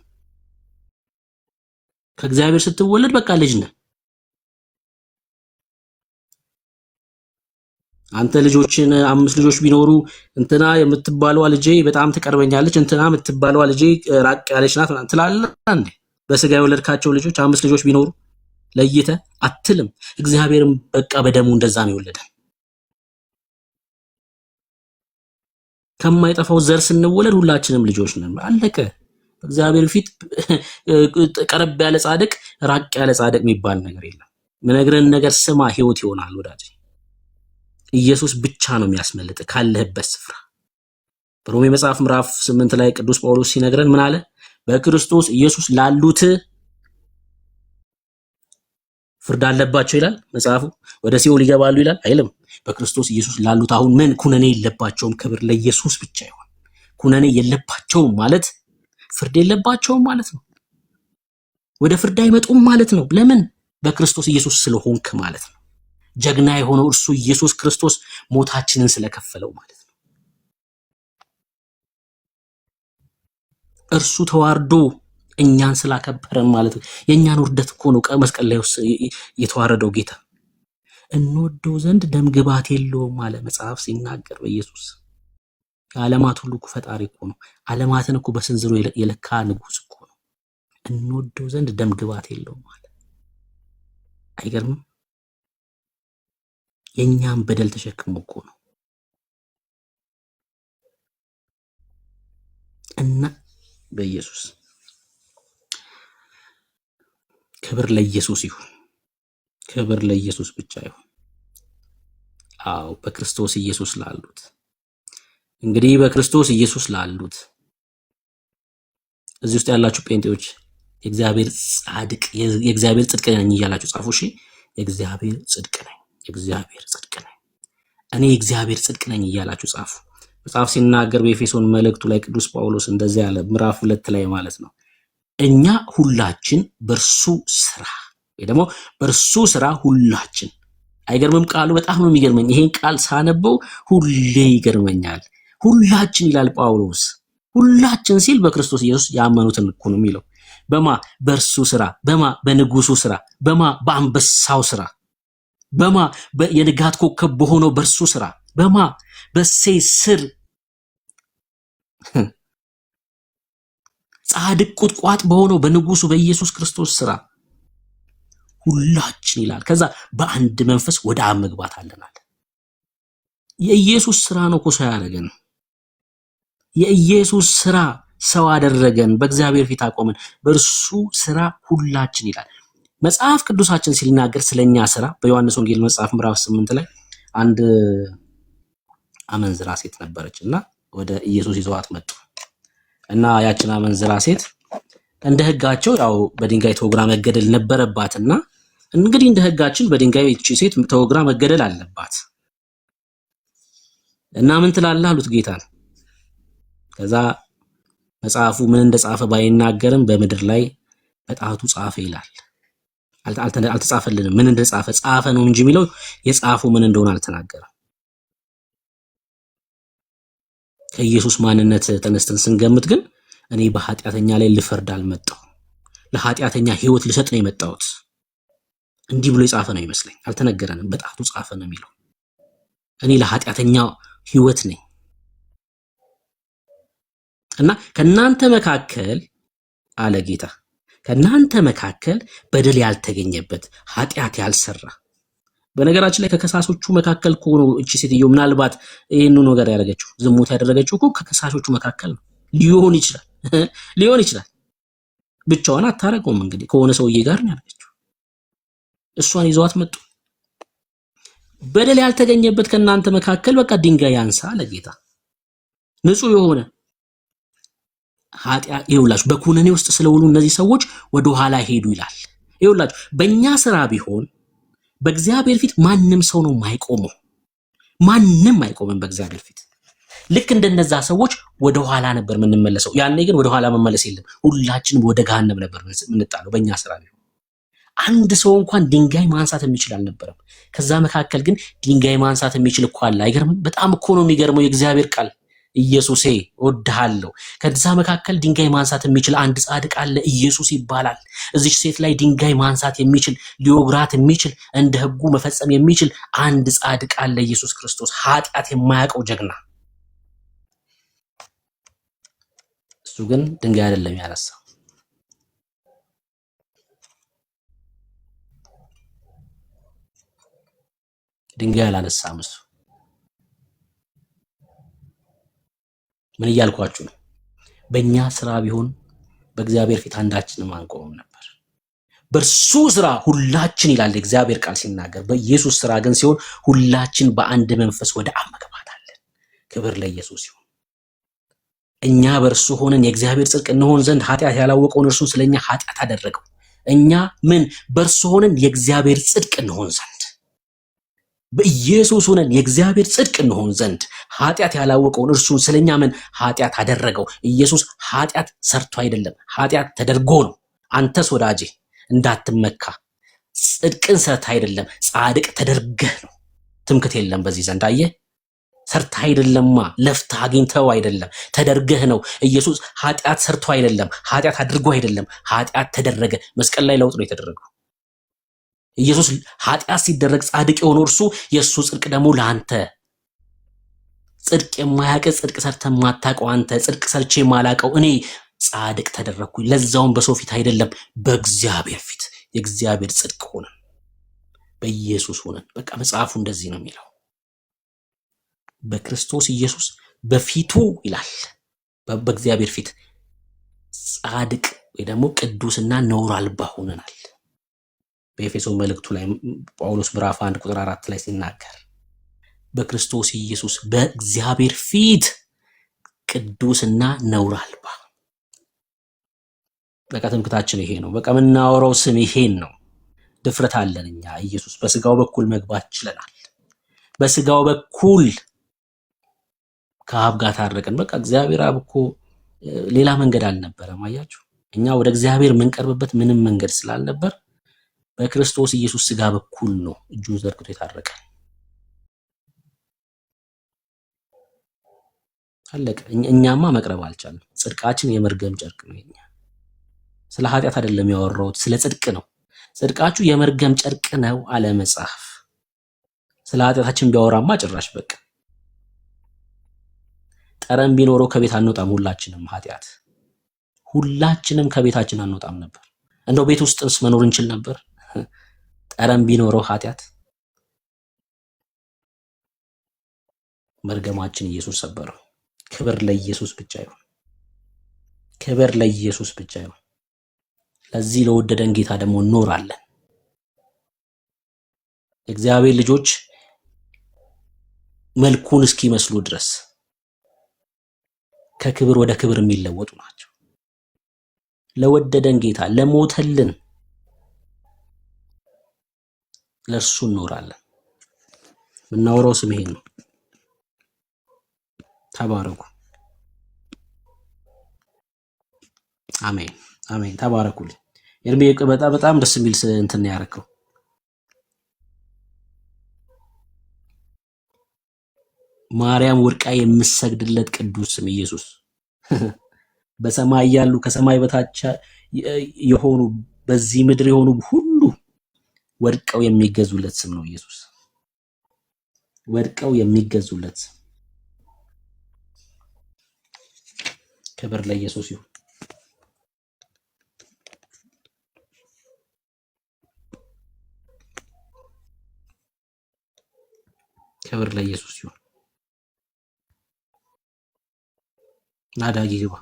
ከእግዚአብሔር ስትወለድ በቃ ልጅ ነን። አንተ ልጆችን 5 ልጆች ቢኖሩ እንትና የምትባለዋ ልጄ በጣም ትቀርበኛለች፣ እንትና የምትባለዋ ልጄ ራቅ ያለች ናት ትላለህ እንዴ? በስጋ የወለድካቸው ልጆች 5 ልጆች ቢኖሩ ለይተ አትልም። እግዚአብሔርም በቃ በደሙ እንደዛ ነው የወለደን። ከማይጠፋው ዘር ስንወለድ ሁላችንም ልጆች ነን። አለቀ። እግዚአብሔር ፊት ቀረብ ያለ ጻድቅ ራቅ ያለ ጻድቅ የሚባል ነገር የለም። ምነግርህን ነገር ስማ፣ ህይወት ይሆናል ወዳጅ። ኢየሱስ ብቻ ነው የሚያስመልጥ ካለህበት ስፍራ። በሮሜ መጽሐፍ ምዕራፍ 8 ላይ ቅዱስ ጳውሎስ ሲነግረን ምን አለ? በክርስቶስ ኢየሱስ ላሉት ፍርድ አለባቸው ይላል መጽሐፉ። ወደ ሲኦል ይገባሉ ይላል አይልም። በክርስቶስ ኢየሱስ ላሉት አሁን ምን ኩነኔ የለባቸውም። ክብር ለኢየሱስ ብቻ ይሁን። ኩነኔ የለባቸውም ማለት ፍርድ የለባቸውም ማለት ነው። ወደ ፍርድ አይመጡም ማለት ነው። ለምን? በክርስቶስ ኢየሱስ ስለሆንክ ማለት ነው። ጀግና የሆነው እርሱ ኢየሱስ ክርስቶስ ሞታችንን ስለከፈለው ማለት ነው። እርሱ ተዋርዶ እኛን ስላከበረን ማለት ነው። የእኛን ውርደት እኮ ነው መስቀል ላይ የተዋረደው ጌታ። እንወደው ዘንድ ደም ግባት የለውም አለ መጽሐፍ ሲናገር በኢየሱስ። የዓለማት ሁሉ እኮ ፈጣሪ እኮ ነው። ዓለማትን እኮ በስንዝሮ የለካ ንጉስ እኮ ነው። እንወደው ዘንድ ደም ግባት የለውም አለ። አይገርምም? የእኛን በደል ተሸክሞ እኮ ነው። እና በኢየሱስ ክብር ለኢየሱስ ይሁን። ክብር ለኢየሱስ ብቻ ይሁን። አዎ በክርስቶስ ኢየሱስ ላሉት እንግዲህ በክርስቶስ ኢየሱስ ላሉት እዚህ ውስጥ ያላችሁ ጴንጤዎች የእግዚአብሔር ጻድቅ የእግዚአብሔር ጽድቅ ነኝ እያላችሁ ጻፉ። እሺ የእግዚአብሔር ጽድቅ ነኝ፣ የእግዚአብሔር ጽድቅ ነኝ፣ እኔ የእግዚአብሔር ጽድቅ ነኝ እያላችሁ ጻፉ። መጽሐፍ ሲናገር በኤፌሶን መልእክቱ ላይ ቅዱስ ጳውሎስ እንደዚህ ያለ ምዕራፍ 2 ላይ ማለት ነው እኛ ሁላችን በእርሱ ስራ ወይ ደግሞ በእርሱ ስራ ሁላችን። አይገርምም? ቃሉ በጣም ነው የሚገርመኝ። ይሄን ቃል ሳነበው ሁሌ ይገርመኛል። ሁላችን ይላል ጳውሎስ። ሁላችን ሲል በክርስቶስ ኢየሱስ ያመኑትን እኮ ነው የሚለው። በማ በእርሱ ስራ፣ በማ በንጉሱ ስራ፣ በማ በአንበሳው ስራ፣ በማ የንጋት ኮከብ በሆነው በእርሱ ስራ፣ በማ በእሴይ ስር ጻድቅ ቁጥቋጥ በሆነው በንጉሱ በኢየሱስ ክርስቶስ ስራ ሁላችን ይላል። ከዛ በአንድ መንፈስ ወደ አብ መግባት አለናል። የኢየሱስ ስራ ነው እኮ ሰው ያደረገን። የኢየሱስ ስራ ሰው አደረገን፣ በእግዚአብሔር ፊት አቆመን። በእርሱ ስራ ሁላችን ይላል መጽሐፍ ቅዱሳችን ሲናገር ስለኛ ስራ። በዮሐንስ ወንጌል መጽሐፍ ምዕራፍ 8 ላይ አንድ አመንዝራ ሴት ነበረችና ወደ ኢየሱስ ይዘዋት መጡ እና ያችን አመንዝራ ሴት እንደ ህጋቸው ያው በድንጋይ ተወግራ መገደል ነበረባትና እንግዲህ እንደ ህጋችን በድንጋይ እቺ ሴት ተወግራ መገደል አለባት እና ምን ትላለህ አሉት ጌታን። ከዛ መጽሐፉ ምን እንደጻፈ ባይናገርም በምድር ላይ በጣቱ ጻፈ ይላል። አልተጻፈልንም። ምን እንደጻፈ ጻፈ ነው እንጂ የሚለው የጻፉ ምን እንደሆነ አልተናገረም። ከኢየሱስ ማንነት ተነስተን ስንገምት ግን እኔ በኃጢአተኛ ላይ ልፈርድ አልመጣሁም፣ ለኃጢአተኛ ህይወት ልሰጥ ነው የመጣሁት እንዲህ ብሎ የጻፈ ነው ይመስለኝ። አልተነገረንም። በጣቱ ጻፈ ነው የሚለው። እኔ ለኃጢአተኛ ህይወት ነኝ እና ከናንተ መካከል አለ ጌታ፣ ከናንተ መካከል በደል ያልተገኘበት ኃጢአት ያልሰራ። በነገራችን ላይ ከከሳሾቹ መካከል ከሆኑ እቺ ሴትዮ ምናልባት ይሄን ነገር ያደረገችው ዝሙት ያደረገችው እኮ ከከሳሾቹ መካከል ነው። ሊሆን ይችላል። ብቻዋን አታረገውም። እንግዲህ ከሆነ ሰውዬ ጋር ነው ያደረገችው። እሷን ይዘዋት መጡ። በደል ያልተገኘበት ከናንተ መካከል በቃ ድንጋይ ያንሳ አለ ጌታ። ንጹህ የሆነ ኃጢአት ይውላችሁ። በኩነኔ ውስጥ ስለሆኑ እነዚህ ሰዎች ወደ ኋላ ሄዱ ይላል። ይውላችሁ በእኛ ስራ ቢሆን በእግዚአብሔር ፊት ማንም ሰው ነው የማይቆመው። ማንም አይቆምም በእግዚአብሔር ፊት። ልክ እንደነዛ ሰዎች ወደ ኋላ ነበር የምንመለሰው። ያኔ ግን ወደ ኋላ መመለስ የለም። ሁላችንም ወደ ገሃነም ነበር የምንጣለው በእኛ ስራ ቢሆን። አንድ ሰው እንኳን ድንጋይ ማንሳት የሚችል አልነበረም። ከዛ መካከል ግን ድንጋይ ማንሳት የሚችል እኮ አለ። አይገርምም? በጣም እኮ ነው የሚገርመው የእግዚአብሔር ቃል። ኢየሱሴ እወድሃለሁ። ከዛ መካከል ድንጋይ ማንሳት የሚችል አንድ ጻድቅ አለ፣ ኢየሱስ ይባላል። እዚች ሴት ላይ ድንጋይ ማንሳት የሚችል ሊወግራት የሚችል እንደ ህጉ መፈጸም የሚችል አንድ ጻድቅ አለ፣ ኢየሱስ ክርስቶስ፣ ኃጢአት የማያውቀው ጀግና። እሱ ግን ድንጋይ አይደለም ያነሳው። ድንጋይ አላነሳም እሱ። ምን እያልኳችሁ ነው? በእኛ ስራ ቢሆን በእግዚአብሔር ፊት አንዳችንም አንቆምም ነበር። በእርሱ ስራ ሁላችን ይላል እግዚአብሔር ቃል ሲናገር፣ በኢየሱስ ስራ ግን ሲሆን ሁላችን በአንድ መንፈስ ወደ አብ መግባት አለን። ክብር ለኢየሱስ ይሁን። እኛ በእርሱ ሆነን የእግዚአብሔር ጽድቅ እንሆን ዘንድ ኃጢአት ያላወቀውን እርሱን ስለኛ ኃጢአት አደረገው። እኛ ምን በእርሱ ሆነን የእግዚአብሔር ጽድቅ እንሆን ዘንድ፣ በኢየሱስ ሆነን የእግዚአብሔር ጽድቅ እንሆን ዘንድ ኃጢአት ያላወቀውን እርሱን ስለኛ ምን ኃጢአት አደረገው። ኢየሱስ ኃጢአት ሰርቶ አይደለም፣ ኃጢአት ተደርጎ ነው። አንተስ ወዳጄ እንዳትመካ፣ ጽድቅን ሰርተ አይደለም ጻድቅ ተደርገህ ነው። ትምክት የለም በዚህ ዘንድ። አየህ፣ ሰርተ አይደለማ፣ ለፍተህ አግኝተው አይደለም፣ ተደርገህ ነው። ኢየሱስ ኃጢአት ሰርቶ አይደለም፣ ኃጢአት አድርጎ አይደለም፣ ኃጢአት ተደረገ። መስቀል ላይ ለውጥ ነው የተደረገው። ኢየሱስ ኃጢአት ሲደረግ ጻድቅ የሆነው እርሱ፣ የእሱ ጽድቅ ደግሞ ለአንተ። ጽድቅ የማያውቅ ጽድቅ ሰርተ የማታውቀው አንተ፣ ጽድቅ ሰርቼ የማላውቀው እኔ ጻድቅ ተደረግኩኝ። ለዛውም በሰው ፊት አይደለም በእግዚአብሔር ፊት የእግዚአብሔር ጽድቅ ሆነን በኢየሱስ ሆነን። በቃ መጽሐፉ እንደዚህ ነው የሚለው፣ በክርስቶስ ኢየሱስ በፊቱ ይላል በእግዚአብሔር ፊት ጻድቅ ወይ ደግሞ ቅዱስና ነውር አልባ ሆነናል። በኤፌሶን መልእክቱ ላይ ጳውሎስ ምዕራፍ 1 ቁጥር 4 ላይ ሲናገር በክርስቶስ ኢየሱስ በእግዚአብሔር ፊት ቅዱስና ነውር አልባ። በቃ ትምክታችን ይሄ ነው። በቃ የምናወራው ስም ይሄን ነው። ድፍረት አለን እኛ። ኢየሱስ በስጋው በኩል መግባት ችለናል። በስጋው በኩል ከአብ ጋር ታረቀን። በቃ እግዚአብሔር አብ እኮ ሌላ መንገድ አልነበረም። አያችሁ፣ እኛ ወደ እግዚአብሔር የምንቀርብበት ምንም መንገድ ስላልነበር በክርስቶስ ኢየሱስ ስጋ በኩል ነው እጁን ዘርግቶ የታረቀን። አለቀ። እኛማ መቅረብ አልቻልንም። ጽድቃችን የመርገም ጨርቅ ነው። የኛ ስለ ኃጢአት አይደለም ያወራሁት፣ ስለ ጽድቅ ነው። ጽድቃችሁ የመርገም ጨርቅ ነው አለ መጽሐፍ። ስለ ኃጢአታችን ቢያወራማ ጭራሽ በቃ ጠረን ቢኖረው ከቤት አንወጣም። ሁላችንም ከቤታችን አንወጣም ነበር። እንደው ቤት ውስጥስ መኖር እንችል ነበር? ጠረን ቢኖረው ኃጢአት። መርገማችን ኢየሱስ ሰበረው። ክብር ለኢየሱስ ብቻ ይሁን። ክብር ለኢየሱስ ብቻ ይሁን። ለዚህ ለወደደን ጌታ ደግሞ እንኖራለን። እግዚአብሔር ልጆች መልኩን እስኪመስሉ ድረስ ከክብር ወደ ክብር የሚለወጡ ናቸው። ለወደደን ጌታ ለሞተልን ለእርሱ እንኖራለን። የምናወራው ስም ይሄን ነው። ተባረኩ። አሜን አሜን። ተባረኩልኝ። ኤርሚ በጣም ደስ የሚል እንትን ያረከው። ማርያም ወድቃ የምሰግድለት ቅዱስ ስም ኢየሱስ። በሰማይ ያሉ ከሰማይ በታች የሆኑ በዚህ ምድር የሆኑ ሁሉ ወድቀው የሚገዙለት ስም ነው ኢየሱስ። ወድቀው የሚገዙለት ስም። ክብር ለኢየሱስ ይሁን። ክብር ለኢየሱስ ይሁን። ናዳጊ ግባ።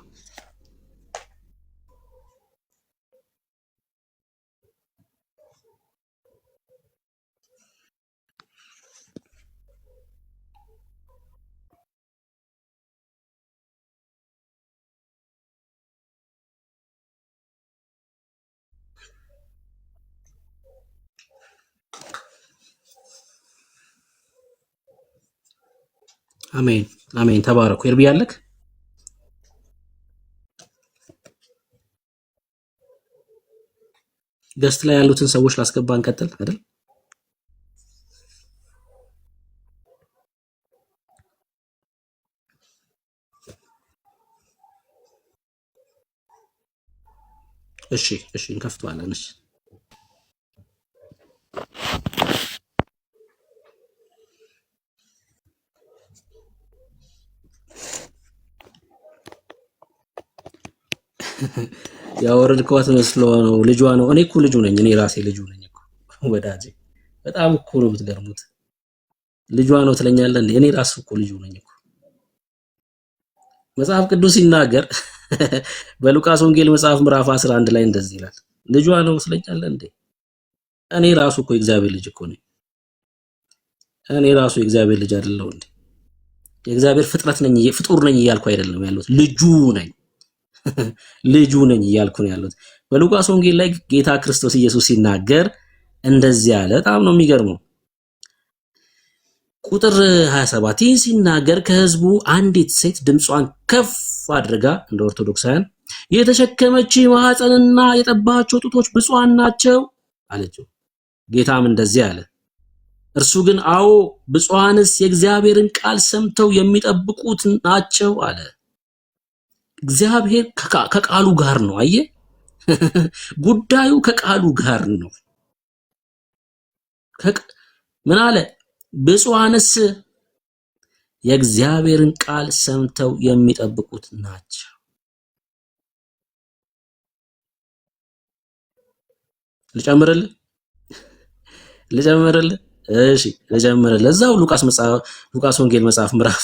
አሜን አሜን። ተባረኩ። ኤርቢ ያለክ ገስት ላይ ያሉትን ሰዎች ላስገባ፣ እንቀጥል አይደል? እሺ እሺ፣ እንከፍተዋለን። እሺ ያወረድኳት መስሎ ነው። ልጇ ነው። እኔ እኮ ልጁ ነኝ። እኔ ራሴ ልጁ ነኝ እኮ ወዳጄ። በጣም እኮ ነው የምትገርሙት። ልጇ ነው ትለኛለህ እንዴ? እኔ ራሱ እኮ ልጁ ነኝ እኮ። መጽሐፍ ቅዱስ ሲናገር በሉቃስ ወንጌል መጽሐፍ ምዕራፍ 11 ላይ እንደዚህ ይላል። ልጇ ነው ትለኛለህ እንዴ? እኔ ራሱ እኮ የእግዚአብሔር ልጅ እኮ ነኝ። እኔ ራሱ የእግዚአብሔር ልጅ አይደለሁ እንዴ? የእግዚአብሔር ፍጥረት ነኝ፣ ፍጡር ነኝ እያልኩ አይደለም ያለሁት፣ ልጁ ነኝ። ልጁ ነኝ እያልኩ ነው ያለሁት። በሉቃስ ወንጌል ላይ ጌታ ክርስቶስ ኢየሱስ ሲናገር እንደዚህ አለ። በጣም ነው የሚገርመው። ቁጥር 27 ይህን ሲናገር ከህዝቡ አንዲት ሴት ድምጿን ከፍ አድርጋ እንደ ኦርቶዶክሳውያን የተሸከመች ማህፀንና የጠባቸው ጡቶች ብፁዓን ናቸው አለችው። ጌታም እንደዚህ አለ። እርሱ ግን አዎ ብፁዓንስ የእግዚአብሔርን ቃል ሰምተው የሚጠብቁት ናቸው አለ። እግዚአብሔር ከቃሉ ጋር ነው። አየ ጉዳዩ ከቃሉ ጋር ነው። ምን አለ? ብፁዓንስ የእግዚአብሔርን ቃል ሰምተው የሚጠብቁት ናቸው። ልጨምርልህ? እሺ ልጨምርልህ። እዛው ሉቃስ ወንጌል መጽሐፍ ምዕራፍ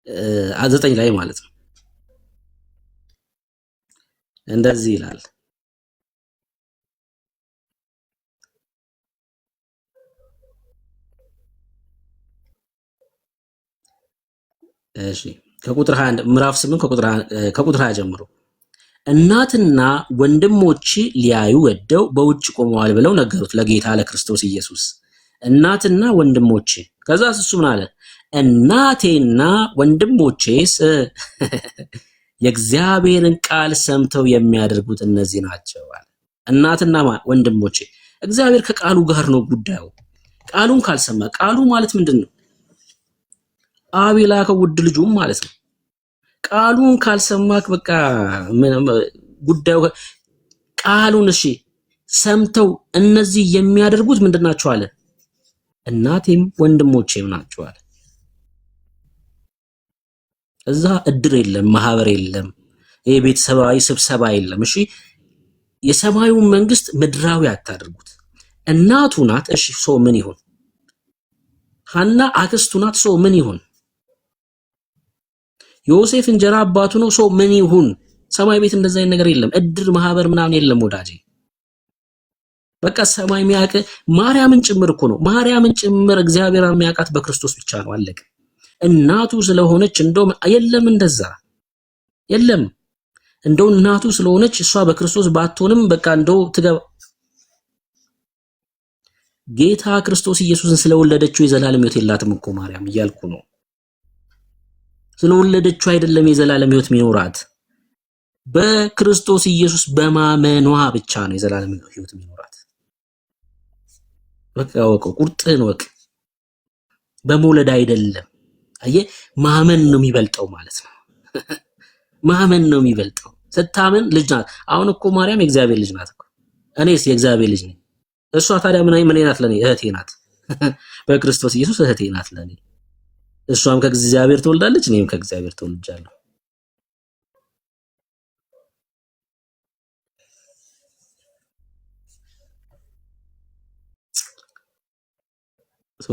9 ላይ ማለት ነው እንደዚህ ይላል። እሺ ከቁጥር 21 ምዕራፍ 8 ከቁጥር 20 ጀምሮ እናትና ወንድሞች ሊያዩ ወደው በውጭ ቆመዋል ብለው ነገሩት ለጌታ ለክርስቶስ ኢየሱስ። እናትና ወንድሞቼ ከዛ እሱ ምን አለ? እናቴና ወንድሞቼስ የእግዚአብሔርን ቃል ሰምተው የሚያደርጉት እነዚህ ናቸው አለ። እናትና ወንድሞቼ እግዚአብሔር ከቃሉ ጋር ነው ጉዳዩ። ቃሉን ካልሰማ ቃሉ ማለት ምንድነው? አብ የላከው ውድ ልጁም ማለት ነው። ቃሉን ካልሰማክ በቃ ጉዳዩ ቃሉን እሺ ሰምተው እነዚህ የሚያደርጉት ምንድናቸው አለ? እናቴም ወንድሞቼም ናቸው አለ። እዛ እድር የለም፣ ማህበር የለም፣ የቤተሰባዊ ስብሰባ የለም። እሺ የሰማዩን መንግስት ምድራዊ አታድርጉት። እናቱ ናት። እሺ ሶ ምን ይሁን? ሐና አክስቱ ናት። ሶ ምን ይሁን? ዮሴፍ እንጀራ አባቱ ነው። ሶ ምን ይሁን? ሰማይ ቤት እንደዛ አይነት ነገር የለም። እድር ማህበር ምናምን የለም ወዳጄ። በቃ ሰማይ የሚያውቅ ማርያምን ጭምር እኮ ነው። ማርያምን ጭምር እግዚአብሔር የሚያውቃት በክርስቶስ ብቻ ነው። አለቀ። እናቱ ስለሆነች እንደው የለም እንደዛ የለም። እንደው እናቱ ስለሆነች እሷ በክርስቶስ ባትሆንም በቃ እንደው ትገባ። ጌታ ክርስቶስ ኢየሱስን ስለወለደችው የዘላለም ሕይወት የላትም እኮ ማርያም እያልኩ ነው። ስለወለደችው አይደለም የዘላለም ሕይወት የሚኖራት፣ በክርስቶስ ኢየሱስ በማመኗ ብቻ ነው የዘላለም ሕይወት የሚኖራት። በቃ ወቀው ቁርጥህን ወቅ። በመውለድ አይደለም። አየ ማመን ነው የሚበልጠው ማለት ነው። ማመን ነው የሚበልጠው። ስታመን ልጅ ናት። አሁን እኮ ማርያም የእግዚአብሔር ልጅ ናት እኮ። እኔስ የእግዚአብሔር ልጅ ነኝ። እሷ ታዲያ ምን ናት ለኔ? እህቴ ናት። በክርስቶስ ኢየሱስ እህቴ ናት ለኔ። እሷም ከእግዚአብሔር ተወልዳለች፣ እኔም ከእግዚአብሔር ተወልጃለሁ።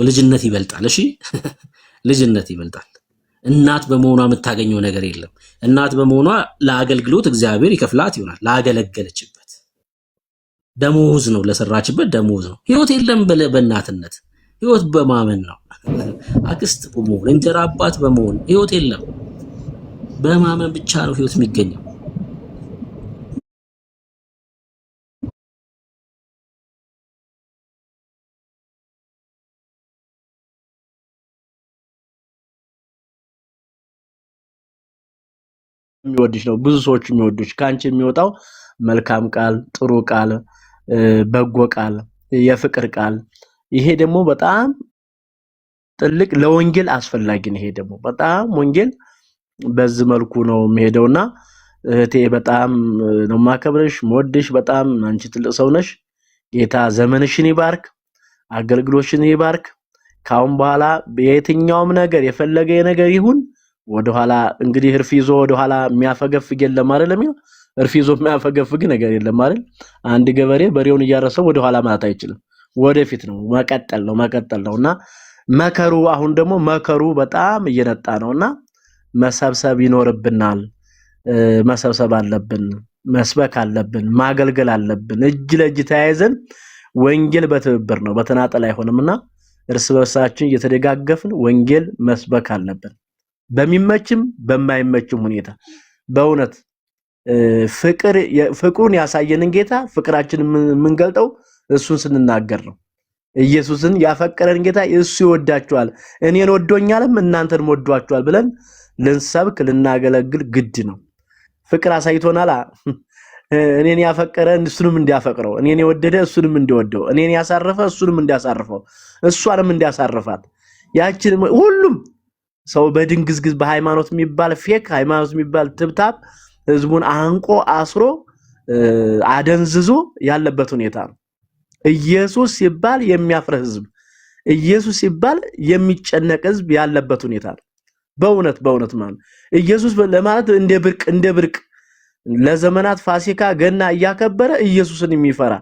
ልጅነት ይበልጣል። እሺ ልጅነት ይበልጣል። እናት በመሆኗ የምታገኘው ነገር የለም። እናት በመሆኗ ለአገልግሎት እግዚአብሔር ይከፍላት ይሆናል። ላገለገለችበት ደሞዝ ነው፣ ለሰራችበት ደሞዝ ነው። ህይወት የለም በእናትነት ህይወት በማመን ነው። አክስት በመሆን እንጀራ አባት በመሆን ህይወት የለም። በማመን ብቻ ነው ህይወት የሚገኘው። የሚወድሽ ነው ብዙ ሰዎች የሚወዱሽ። ካንቺ የሚወጣው መልካም ቃል፣ ጥሩ ቃል፣ በጎ ቃል፣ የፍቅር ቃል፣ ይሄ ደግሞ በጣም ጥልቅ ለወንጌል አስፈላጊ ነው። ይሄ ደግሞ በጣም ወንጌል በዚህ መልኩ ነው የሚሄደውና እህቴ በጣም ነው ማከብረሽ፣ መወድሽ። በጣም አንቺ ትልቅ ሰው ነሽ። ጌታ ዘመንሽን ይባርክ፣ አገልግሎትሽን ይባርክ። ካሁን በኋላ በየትኛውም ነገር የፈለገ ነገር ይሁን ወደኋላ እንግዲህ እርፍ ይዞ ወደኋላ የሚያፈገፍግ የለም አይደለም። እርፍ ይዞ የሚያፈገፍግ ነገር የለም አይደል? አንድ ገበሬ በሬውን እያረሰው ወደኋላ ማለት አይችልም። ወደፊት ነው መቀጠል ነውና መከሩ አሁን ደግሞ መከሩ በጣም እየነጣ ነውና መሰብሰብ ይኖርብናል። መሰብሰብ አለብን፣ መስበክ አለብን፣ ማገልገል አለብን። እጅ ለእጅ ተያይዘን ወንጌል በትብብር ነው በተናጠል አይሆንምና እርስ በርሳችን እየተደጋገፍን ወንጌል መስበክ አለብን። በሚመችም በማይመችም ሁኔታ በእውነት ፍቅሩን ያሳየንን ጌታ ፍቅራችንን የምንገልጠው እሱን ስንናገር ነው። ኢየሱስን ያፈቀረን ጌታ እሱ ይወዳችኋል፣ እኔን ወዶኛልም እናንተንም ወዷችኋል ብለን ልንሰብክ ልናገለግል ግድ ነው። ፍቅር አሳይቶናል። እኔን ያፈቀረ እሱንም እንዲያፈቅረው፣ እኔን የወደደ እሱንም እንዲወደው፣ እኔን ያሳረፈ እሱንም እንዲያሳርፈው፣ እሷንም እንዲያሳርፋት ያችን ሁሉም ሰው በድንግዝግዝ በሃይማኖት የሚባል ፌክ ሃይማኖት የሚባል ትብታብ ህዝቡን አንቆ አስሮ አደንዝዞ ያለበት ሁኔታ ነው። ኢየሱስ ሲባል የሚያፍር ህዝብ፣ ኢየሱስ ሲባል የሚጨነቅ ህዝብ ያለበት ሁኔታ ነው። በእውነት ማለት ኢየሱስ ለማለት እንደ ብርቅ ለዘመናት ፋሲካ ገና እያከበረ ኢየሱስን የሚፈራ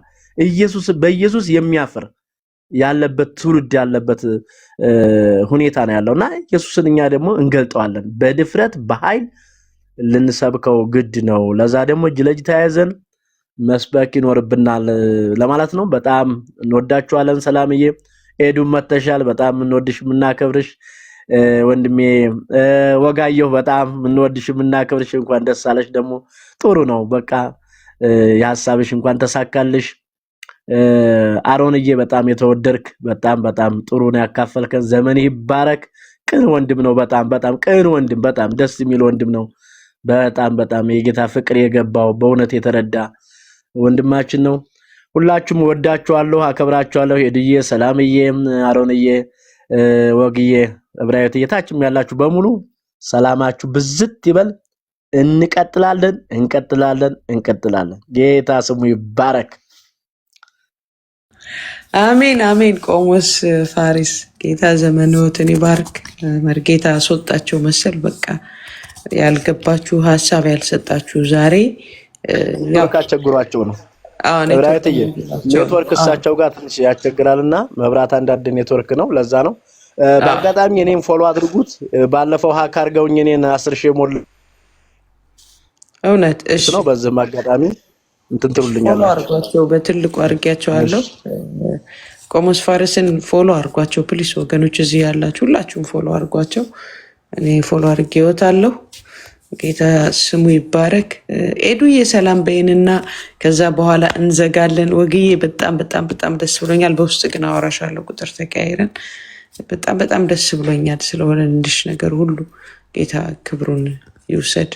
በኢየሱስ የሚያፍር ያለበት ትውልድ ያለበት ሁኔታ ነው ያለውና ኢየሱስን እኛ ደግሞ እንገልጠዋለን በድፍረት በኃይል ልንሰብከው ግድ ነው። ለዛ ደግሞ እጅ ለእጅ ተያይዘን መስበክ ይኖርብናል ለማለት ነው። በጣም እንወዳችኋለን። ሰላምዬ ኤዱም መተሻል በጣም እንወድሽ ምናከብርሽ ወንድሜ ወጋየሁ በጣም እንወድሽ ምናከብርሽ። እንኳን ደስ አለሽ። ደግሞ ጥሩ ነው በቃ የሐሳብሽ እንኳን ተሳካልሽ። አሮንዬ በጣም የተወደድክ በጣም ጥሩ ነው ያካፈልከን። ዘመን ይባረክ። ቅን ወንድም ነው። በጣም ቅን ወንድም፣ በጣም ደስ የሚል ወንድም ነው። በጣም የጌታ ፍቅር የገባው በእውነት የተረዳ ወንድማችን ነው። ሁላችሁም ወዳችኋለሁ፣ አከብራችኋለሁ። ሄድዬ፣ ሰላምዬ፣ አሮንዬ፣ ወግዬ፣ እብራይት የታችም ያላችሁ በሙሉ ሰላማችሁ ብዝት ይበል። እንቀጥላለን። ጌታ ስሙ ይባረክ። አሜን። ቆሞስ ፋሪስ ጌታ ዘመንዎትን ይባርክ። መርጌታ አስወጣቸው መሰል በቃ ያልገባችሁ ሐሳብ ያልሰጣችሁ ዛሬ ያው ካቸግሯቸው ነው። እብራይትዬ ኔትወርክ እሳቸው ጋር ትንሽ ያስቸግራልና መብራት አንዳንድ ኔትወርክ ነው፣ ለዛ ነው። በአጋጣሚ እኔን ፎሎ አድርጉት። ባለፈው ሃክ አድርገውኝ እኔን 10,000 ሞል እውነት እሺ ነው። በዚህ አጋጣሚ እንትን ትሉልኛል። ፎሎ አድርጓቸው፣ በትልቁ አድርጌያቸዋለሁ። ቆሞስ ፋሪስን ፎሎ አድርጓቸው ፕሊስ ወገኖች፣ እዚህ ያላችሁ ሁላችሁም ፎሎ አድርጓቸው። እኔ ፎሎ አድርጌዎታለሁ። ጌታ ስሙ ይባረክ። ኤዱዬ ሰላም በይንና ከዛ በኋላ እንዘጋለን። ወግዬ በጣም ደስ ብሎኛል። በውስጥ ግን አወራሻለሁ ቁጥር ተቀያይረን። በጣም ደስ ብሎኛል ስለሆነ እንድሽ ነገር ሁሉ ጌታ ክብሩን ይውሰድ።